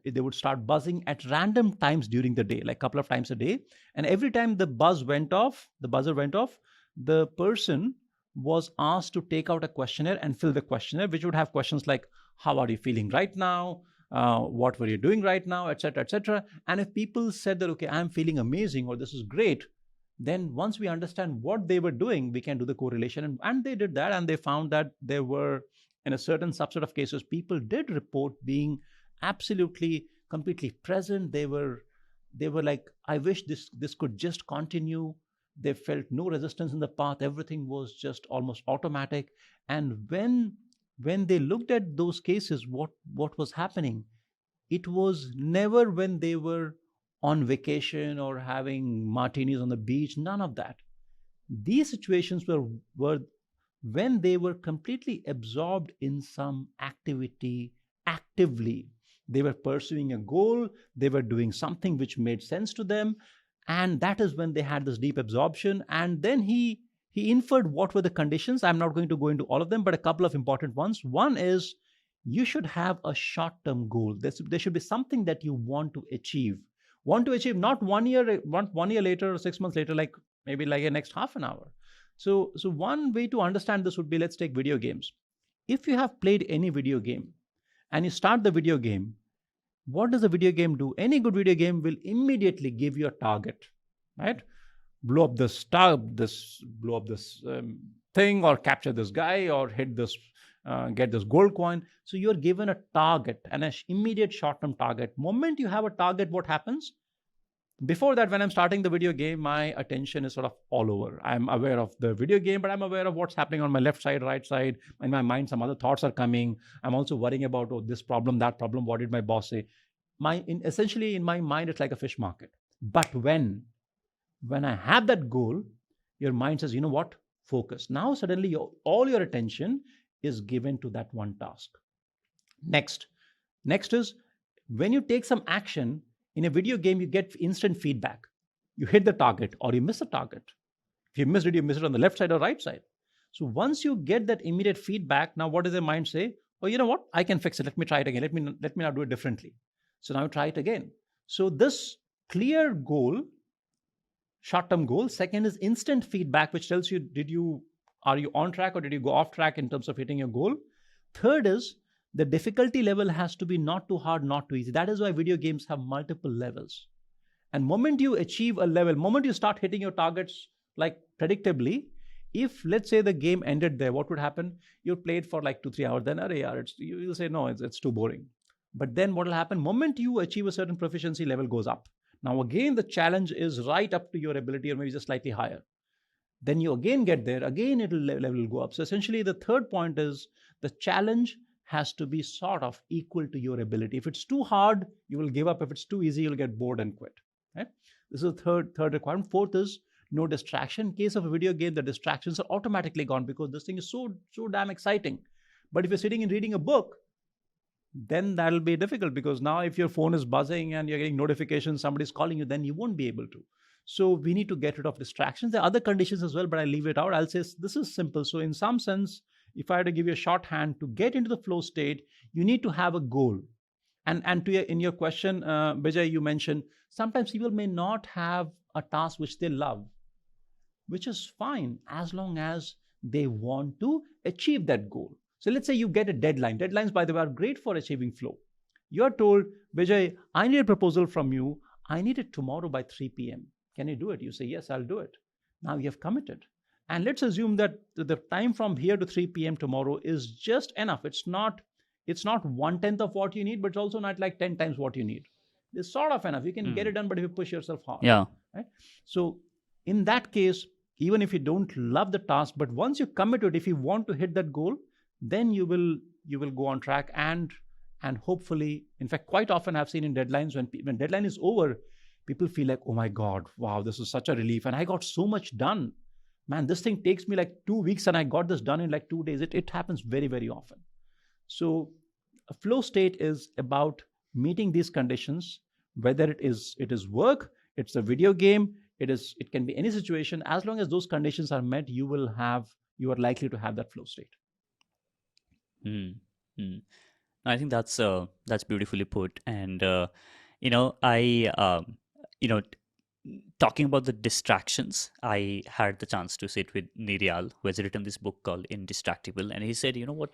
They would start buzzing at random times during the day, like a couple of times a day. And every time the buzzer went off, the person was asked to take out a questionnaire and fill the questionnaire, which would have questions like, how are you feeling right now? What were you doing right now, etc., etc. And if people said that, okay, I'm feeling amazing, or this is great, then once we understand what they were doing, we can do the correlation. And they did that, and they found that there were, in a certain subset of cases, people did report being absolutely completely present. They were like, I wish this could just continue. They felt no resistance in the path. Everything was just almost automatic. And when they looked at those cases, what was happening, it was never when they were on vacation or having martinis on the beach. None of that. These situations were when they were completely absorbed in some activity actively. They were pursuing a goal, they were doing something which made sense to them, and that is when they had this deep absorption. And then he inferred what were the conditions. I'm not going to go into all of them, but a couple of important ones. One is, you should have a short-term goal. There should be something that you want to achieve. Not 1 year, 1 year later or 6 months later, like maybe like a next half an hour. So one way to understand this would be, let's take video games. If you have played any video game and you start the video game, what does the video game do? Any good video game will immediately give you a target, right? Blow up this thing, or capture this guy, or hit this, get this gold coin. So you're given a target, an immediate short-term target. Moment you have a target, what happens? Before that, when I'm starting the video game, my attention is sort of all over. I'm aware of the video game, but I'm aware of what's happening on my left side, right side. In my mind, some other thoughts are coming. I'm also worrying about, oh, this problem, that problem. What did my boss say? Essentially, in my mind, it's like a fish market. But when I have that goal, your mind says, you know what? Focus. Now, suddenly, all your attention is given to that one task. Next is, when you take some action, in a video game, you get instant feedback. You hit the target or you miss the target. If you missed it on the left side or right side. So once you get that immediate feedback, now what does the mind say? Oh, you know what? I can fix it. Let me try it again. Let me now do it differently. So now try it again. So this clear goal, short-term goal. Second is instant feedback, which tells you, are you on track or did you go off track in terms of hitting your goal? Third is, the difficulty level has to be not too hard, not too easy. That is why video games have multiple levels. And moment you achieve a level, moment you start hitting your targets like predictably, if let's say the game ended there, what would happen? You'll play it for like 2-3 hours, then you'll say, no, it's too boring. But then what will happen? Moment you achieve a certain proficiency, level goes up. Now again, the challenge is right up to your ability, or maybe just slightly higher. Then you again get there, again level will go up. So essentially the third point is, the challenge has to be sort of equal to your ability. If it's too hard, you will give up. If it's too easy, you'll get bored and quit. Right? This is the third requirement. Fourth is no distraction. In case of a video game, the distractions are automatically gone because this thing is so damn exciting. But if you're sitting and reading a book, then that'll be difficult, because now if your phone is buzzing and you're getting notifications, somebody's calling you, then you won't be able to. So we need to get rid of distractions. There are other conditions as well, but I leave it out. I'll say this is simple. So in some sense, if I had to give you a shorthand to get into the flow state, you need to have a goal. And in your question, Bijay, you mentioned sometimes people may not have a task which they love, which is fine as long as they want to achieve that goal. So let's say you get a deadline. Deadlines, by the way, are great for achieving flow. You're told, Bijay, I need a proposal from you. I need it tomorrow by 3 p.m. Can you do it? You say, yes, I'll do it. Now you have committed. And let's assume that the time from here to 3 p.m. tomorrow is just enough. It's not 1/10 of what you need, but it's also not like 10 times what you need. It's sort of enough. You can get it done, but if you push yourself hard. Yeah. Right? So in that case, even if you don't love the task, but once you commit to it, if you want to hit that goal, then you will go on track and hopefully, in fact, quite often I've seen in deadlines when deadline is over, people feel like, oh my God, wow, this is such a relief. And I got so much done. Man, this thing takes me like 2 weeks and I got this done in like 2 days. It happens very, very often. So a flow state is about meeting these conditions, whether it is work, it's a video game, it can be any situation. As long as those conditions are met, you are likely to have that flow state. I think that's beautifully put. And talking about the distractions, I had the chance to sit with Niryal, who has written this book called Indistractable, and he said, you know what,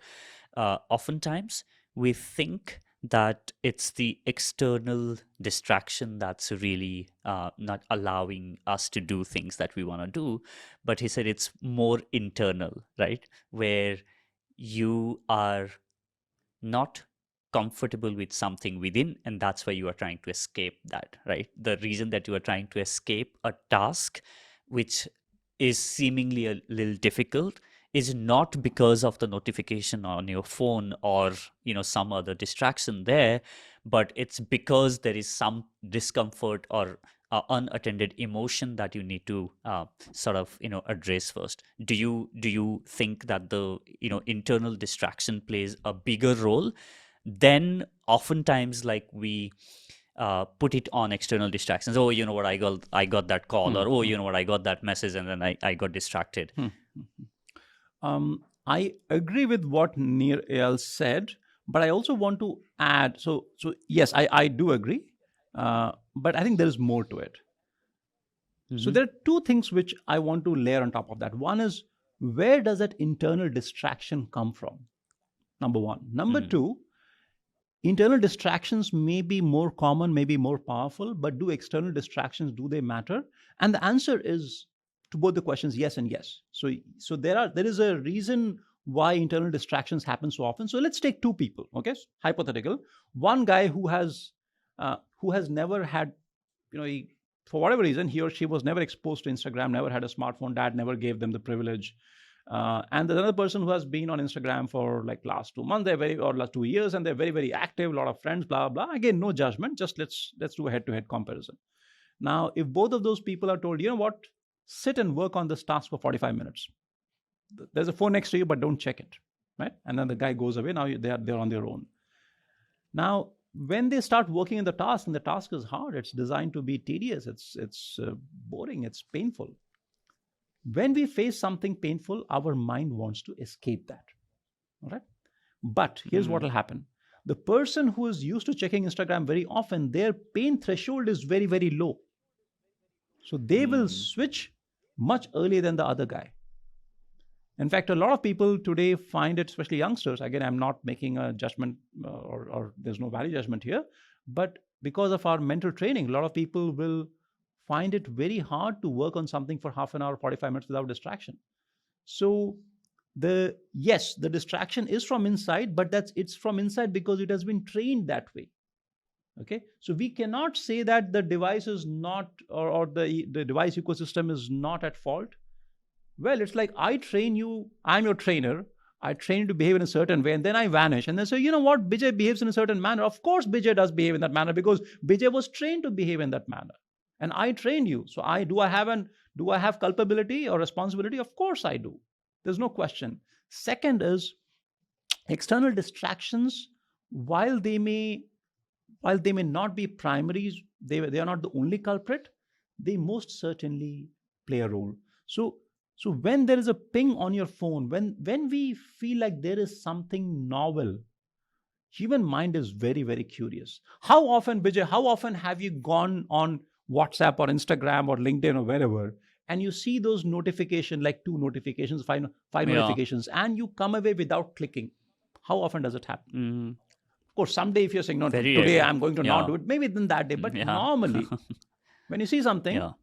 oftentimes we think that it's the external distraction that's really not allowing us to do things that we want to do. But he said it's more internal, right? Where you are not comfortable with something within, and that's why you are trying to escape that, right? The reason that you are trying to escape a task which is seemingly a little difficult is not because of the notification on your phone or some other distraction there, but it's because there is some discomfort or unattended emotion that you need to address first. Do you think that the internal distraction plays a bigger role than oftentimes like we put it on external distractions? Oh, you know what, I got that call, or oh, you know what, I got that message, and then I got distracted. I agree with what Nir said, but I also want to add. So yes, I do agree, but I think there is more to it. So there are two things which I want to layer on top of that. One is, where does that internal distraction come from? Number one. Number two, internal distractions may be more common, may be more powerful, but do external distractions, do they matter? And the answer is, to both the questions, yes and yes. So there is a reason why internal distractions happen so often. So let's take two people, okay? Hypothetical. One guy who has never had, for whatever reason, he or she was never exposed to Instagram, never had a smartphone, dad never gave them the privilege. And there's another person who has been on Instagram for like last 2 months, or last 2 years, and they're very, very active, a lot of friends, blah, blah. Again, no judgment, just let's do a head-to-head comparison. Now, if both of those people are told, you know what, sit and work on this task for 45 minutes. There's a phone next to you, but don't check it, right? And then the guy goes away. Now they're on their own. Now, when they start working in the task, and the task is hard, it's designed to be tedious, it's boring, it's painful. When we face something painful, our mind wants to escape that, all right? But here's what will happen. The person who is used to checking Instagram very often, their pain threshold is very, very low. So they will switch much earlier than the other guy. In fact, a lot of people today find it, especially youngsters, again, I'm not making a judgment or there's no value judgment here, but because of our mental training, a lot of people will find it very hard to work on something for half an hour, 45 minutes without distraction. So the distraction is from inside, but it's from inside because it has been trained that way. Okay, so we cannot say that the device is not, or the device ecosystem is not at fault. Well, it's like I train you, I'm your trainer, I train you to behave in a certain way, and then I vanish. And then say, you know what, Bijay behaves in a certain manner. Of course, Bijay does behave in that manner because Bijay was trained to behave in that manner. And I trained you. So do I have culpability or responsibility? Of course I do. There's no question. Second is, external distractions, while they may not be primaries, they are not the only culprit. they most certainly play a role. So when there is a ping on your phone, when we feel like there is something novel, human mind is very, very curious. How often, Bijay, how often have you gone on WhatsApp or Instagram or LinkedIn or wherever, and you see those notifications, like two notifications, five Yeah. notifications, and you come away without clicking? How often does it happen? Mm, Of course, someday if you're saying, no, very today rarely. I'm going to not Yeah. do it, maybe then that day. But Yeah. normally, when you see something, Yeah.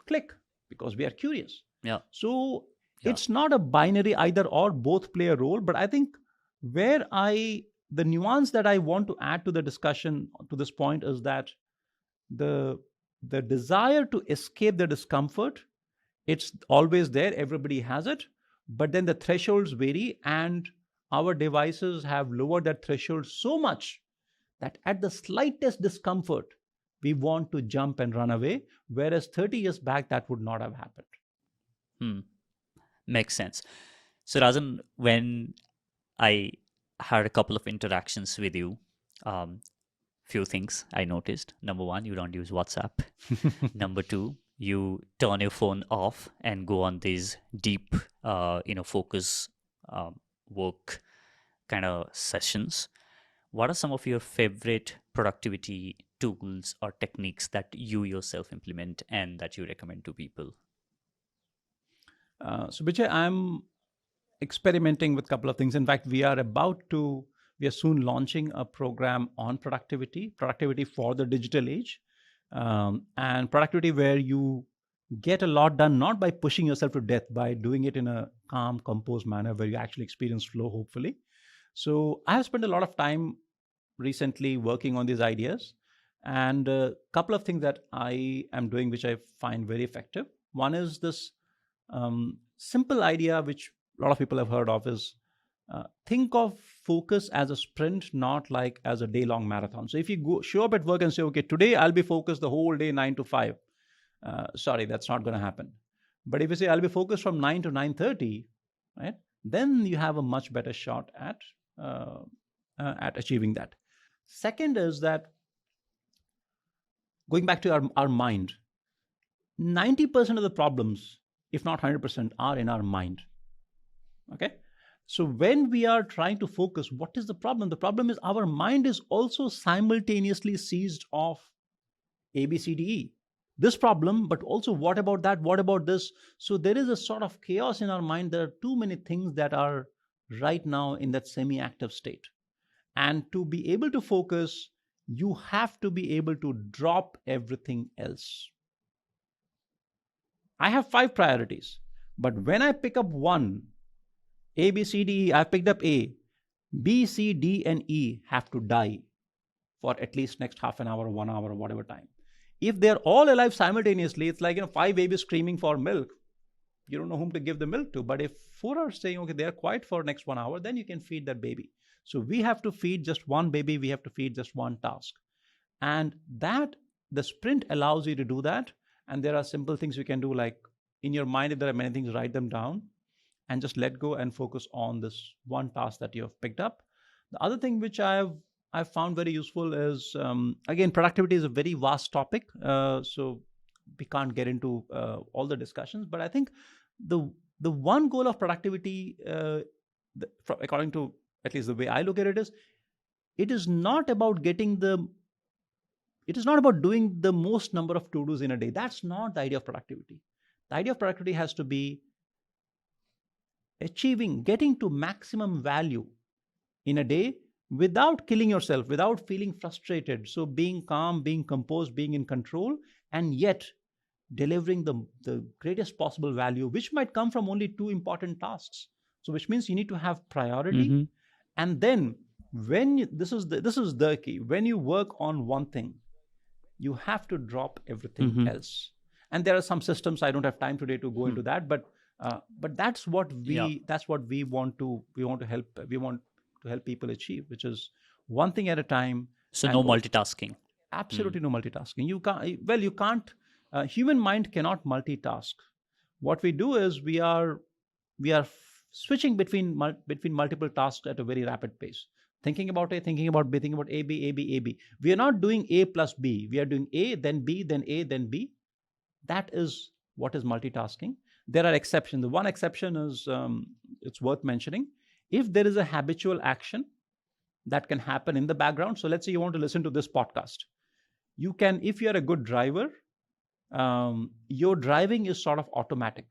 click, because we are curious. Yeah. So Yeah. it's not a binary either or, both play a role. But I think where the nuance that I want to add to the discussion to this point is that the the desire to escape the discomfort, it's always there, everybody has it, but then the thresholds vary, and our devices have lowered that threshold so much that at the slightest discomfort we want to jump and run away, whereas 30 years back that would not have happened. Hmm. Makes sense. So, Rajan, when I had a couple of interactions with you, um, few things I noticed. Number one, you don't use WhatsApp. Number two, you turn your phone off and go on these deep, focus work kind of sessions. What are some of your favorite productivity tools or techniques that you yourself implement and that you recommend to people? So Bijay, I'm experimenting with a couple of things. In fact, we are soon launching a program on productivity for the digital age, and productivity where you get a lot done not by pushing yourself to death, by doing it in a calm, composed manner where you actually experience flow, hopefully. So I have spent a lot of time recently working on these ideas, and a couple of things that I am doing which I find very effective. One is this simple idea which a lot of people have heard of is, think of focus as a sprint, not like as a day long marathon. So if you show up at work and say, okay, today I'll be focused the whole day 9 to 5, sorry, that's not going to happen. But if you say I'll be focused from 9 to 9:30, right, then you have a much better shot at achieving that. Second is that, going back to our mind, 90% of the problems, if not 100%, are in our mind. Okay. So when we are trying to focus, what is the problem? The problem is our mind is also simultaneously seized of A, B, C, D, E. This problem, but also what about that? What about this? So there is a sort of chaos in our mind. There are too many things that are right now in that semi active state. And to be able to focus, you have to be able to drop everything else. I have 5 priorities, but when I pick up one, A, B, C, D, E, I picked up A, B, C, D, and E have to die for at least next half an hour, 1 hour, or whatever time. If they're all alive simultaneously, it's like, 5 babies screaming for milk. You don't know whom to give the milk to. But if four are saying, okay, they're quiet for next 1 hour, then you can feed that baby. So we have to feed just one baby. We have to feed just one task. And that, the sprint allows you to do that. And there are simple things you can do, like in your mind, if there are many things, write them down and just let go and focus on this one task that you have picked up. The other thing which I've found very useful is, again, productivity is a very vast topic, so we can't get into all the discussions. But I think the the one goal of productivity, according to at least the way I look at it, is it is not about doing the most number of to dos in a day. That's not the idea of productivity. The idea of productivity has to be getting to maximum value in a day without killing yourself, without feeling frustrated. So being calm, being composed, being in control, and yet delivering the greatest possible value, which might come from only two important tasks. So which means you need to have priority. Mm-hmm. And then this is the key. When you work on one thing, you have to drop everything Mm-hmm. else. And there are some systems, I don't have time today to go Hmm. into that, but that's what Yeah. we want to help people achieve, which is one thing at a time. So And no multitasking. Hmm. absolutely no multitasking. You can't, human mind cannot multitask. What we do is we are switching between multiple tasks at a very rapid pace, thinking about A, thinking about B, thinking about A, B, A, B, A, B. We are not doing A plus B. We are doing A, then B, then A, then B. That is what is multitasking. There are exceptions. The one exception is, it's worth mentioning. If there is a habitual action that can happen in the background, so let's say you want to listen to this podcast, you can, if you're a good driver, your driving is sort of automatic.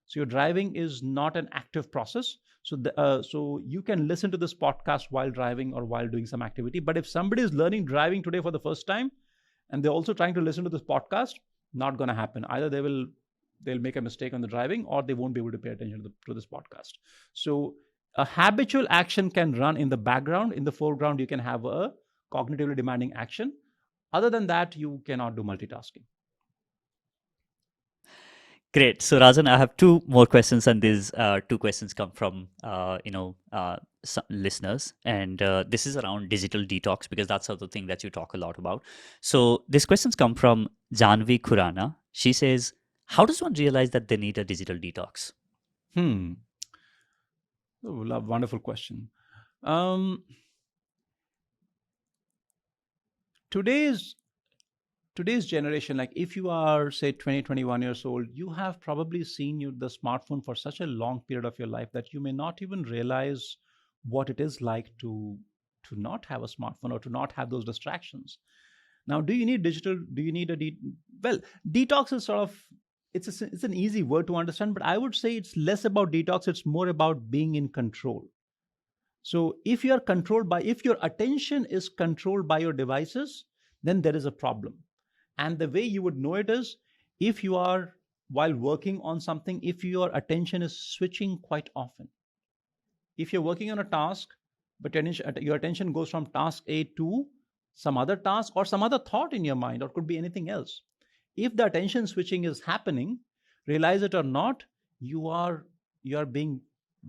So your driving is not an active process. So you can listen to this podcast while driving or while doing some activity. But if somebody is learning driving today for the first time and they're also trying to listen to this podcast, not going to happen. Either they'll make a mistake on the driving, or they won't be able to pay attention to this podcast. So a habitual action can run in the background. In the foreground, you can have a cognitively demanding action. Other than that, you cannot do multitasking. Great. So Rajan, I have two more questions, and these two questions come from some listeners, and this is around digital detox, because that's the thing that you talk a lot about. So these questions come from Janvi Khurana. She says, "How does one realize that they need a digital detox?" Wonderful question. Today's generation, like if you are say 20, 21 years old, you have probably seen the smartphone for such a long period of your life that you may not even realize what it is like to not have a smartphone or to not have those distractions. Now, do you need digital? Do you need well, detox is sort of, it's an easy word to understand, but I would say it's less about detox. It's more about being in control. So if your attention is controlled by your devices, then there is a problem. And the way you would know it is, if you are, while working on something, if your attention is switching quite often. If you're working on a task, but your attention goes from task A to some other task or some other thought in your mind, or could be anything else. If the attention switching is happening, realize it or not, you are being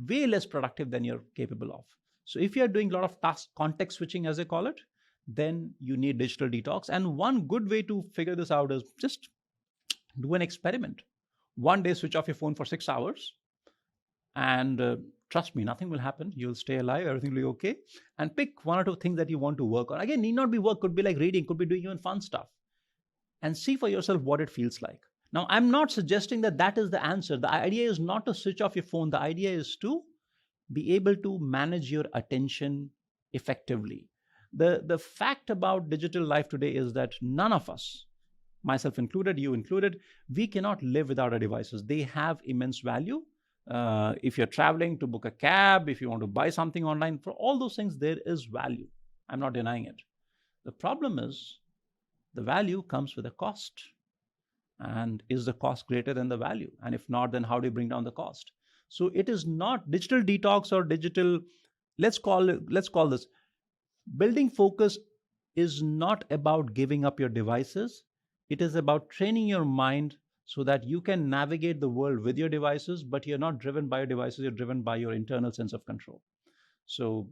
way less productive than you're capable of. So if you're doing a lot of task context switching, as they call it, then you need digital detox. And one good way to figure this out is just do an experiment. One day, switch off your phone for 6 hours, and trust me, nothing will happen. You'll stay alive, everything will be okay. And pick one or two things that you want to work on. Again, need not be work, could be like reading, could be doing even fun stuff. And see for yourself what it feels like. Now, I'm not suggesting that is the answer. The idea is not to switch off your phone. The idea is to be able to manage your attention effectively. The fact about digital life today is that none of us, myself included, you included, we cannot live without our devices. They have immense value. If you're traveling to book a cab, if you want to buy something online, for all those things, there is value. I'm not denying it. The problem is the value comes with a cost. And is the cost greater than the value? And if not, then how do you bring down the cost? So it is not digital detox or digital, let's call this. Building focus is not about giving up your devices. It is about training your mind so that you can navigate the world with your devices, but you're not driven by your devices, you're driven by your internal sense of control. So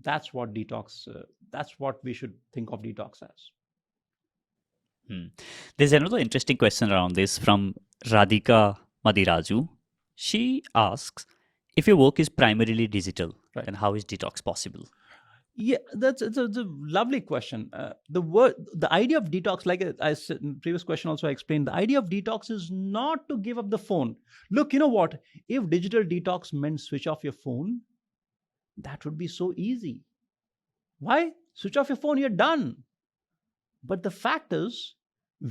that's what that's what we should think of detox as. There's another interesting question around this from Radhika Madiraju. She asks, if your work is primarily digital, right, then how is detox possible? Yeah, it's a lovely question. The idea of detox, like I said in the previous question also I explained, the idea of detox is not to give up the phone. Look, you know what? If digital detox meant switch off your phone, that would be so easy. Why? Switch off your phone, you're done. But the fact is,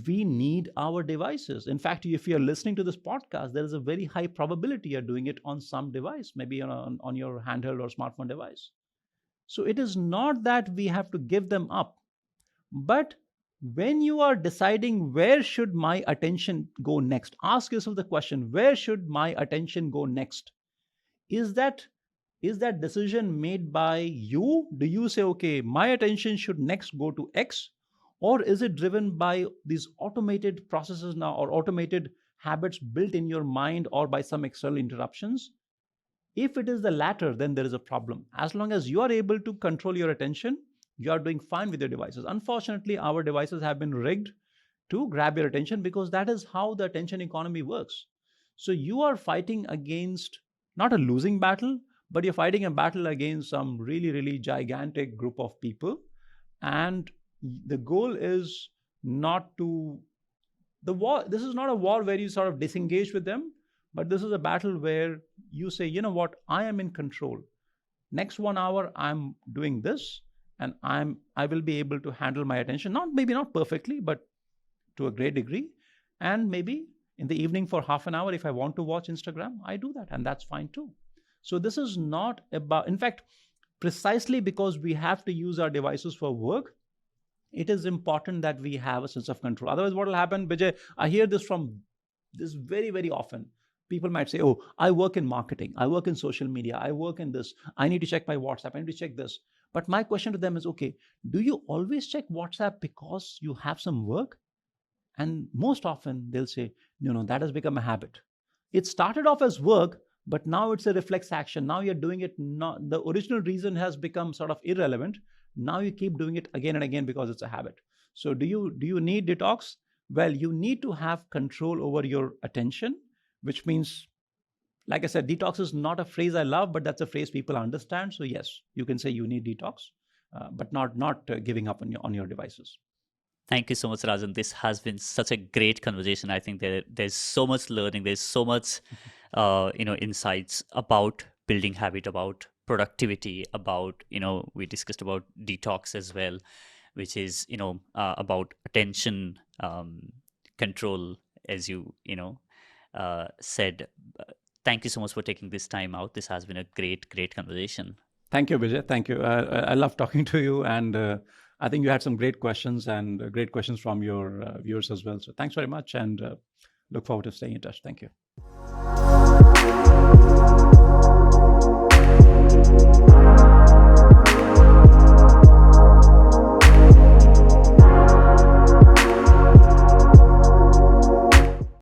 we need our devices. In fact, if you're listening to this podcast, there is a very high probability you're doing it on some device, maybe on your handheld or smartphone device. So it is not that we have to give them up. But when you are deciding where should my attention go next, ask yourself the question, where should my attention go next? Is that decision made by you? Do you say, okay, my attention should next go to X? Or is it driven by these automated processes now, or automated habits built in your mind, or by some external interruptions? If it is the latter, then there is a problem. As long as you are able to control your attention, you are doing fine with your devices. Unfortunately, our devices have been rigged to grab your attention, because that is how the attention economy works. So you are fighting against not a losing battle, but you're fighting a battle against some really, really gigantic group of people. And the goal is not to The war, this is not a war where you sort of disengage with them, but this is a battle where you say, you know what, I am in control. Next 1 hour, I'm doing this, and I will be able to handle my attention. Maybe not perfectly, but to a great degree. And maybe in the evening for half an hour, if I want to watch Instagram, I do that, and that's fine too. So this is not about, in fact, precisely because we have to use our devices for work, it is important that we have a sense of control. Otherwise, what will happen, Bijay? I hear this very, very often. People might say, oh, I work in marketing, I work in social media, I work in this, I need to check my WhatsApp, I need to check this. But my question to them is, okay, do you always check WhatsApp because you have some work? And most often they'll say, no, that has become a habit. It started off as work, but now it's a reflex action. Now you're doing it, not the original reason has become sort of irrelevant. Now you keep doing it again and again because it's a habit. So do you need detox? Well, you need to have control over your attention, which means, like I said, detox is not a phrase I love, but that's a phrase people understand. So yes, you can say you need detox, but not giving up on your devices. Thank you so much, Rajan. This has been such a great conversation. I think there's so much learning. There's so much, insights about building habit, about productivity, about, we discussed about detox as well, which is, about attention control, as you said. Thank you so much for taking this time out. This has been a great conversation. Thank you, Bijay. Thank you. I love talking to you, and I think you had some great questions and great questions from your viewers as well. So thanks very much, and look forward to staying in touch. Thank you.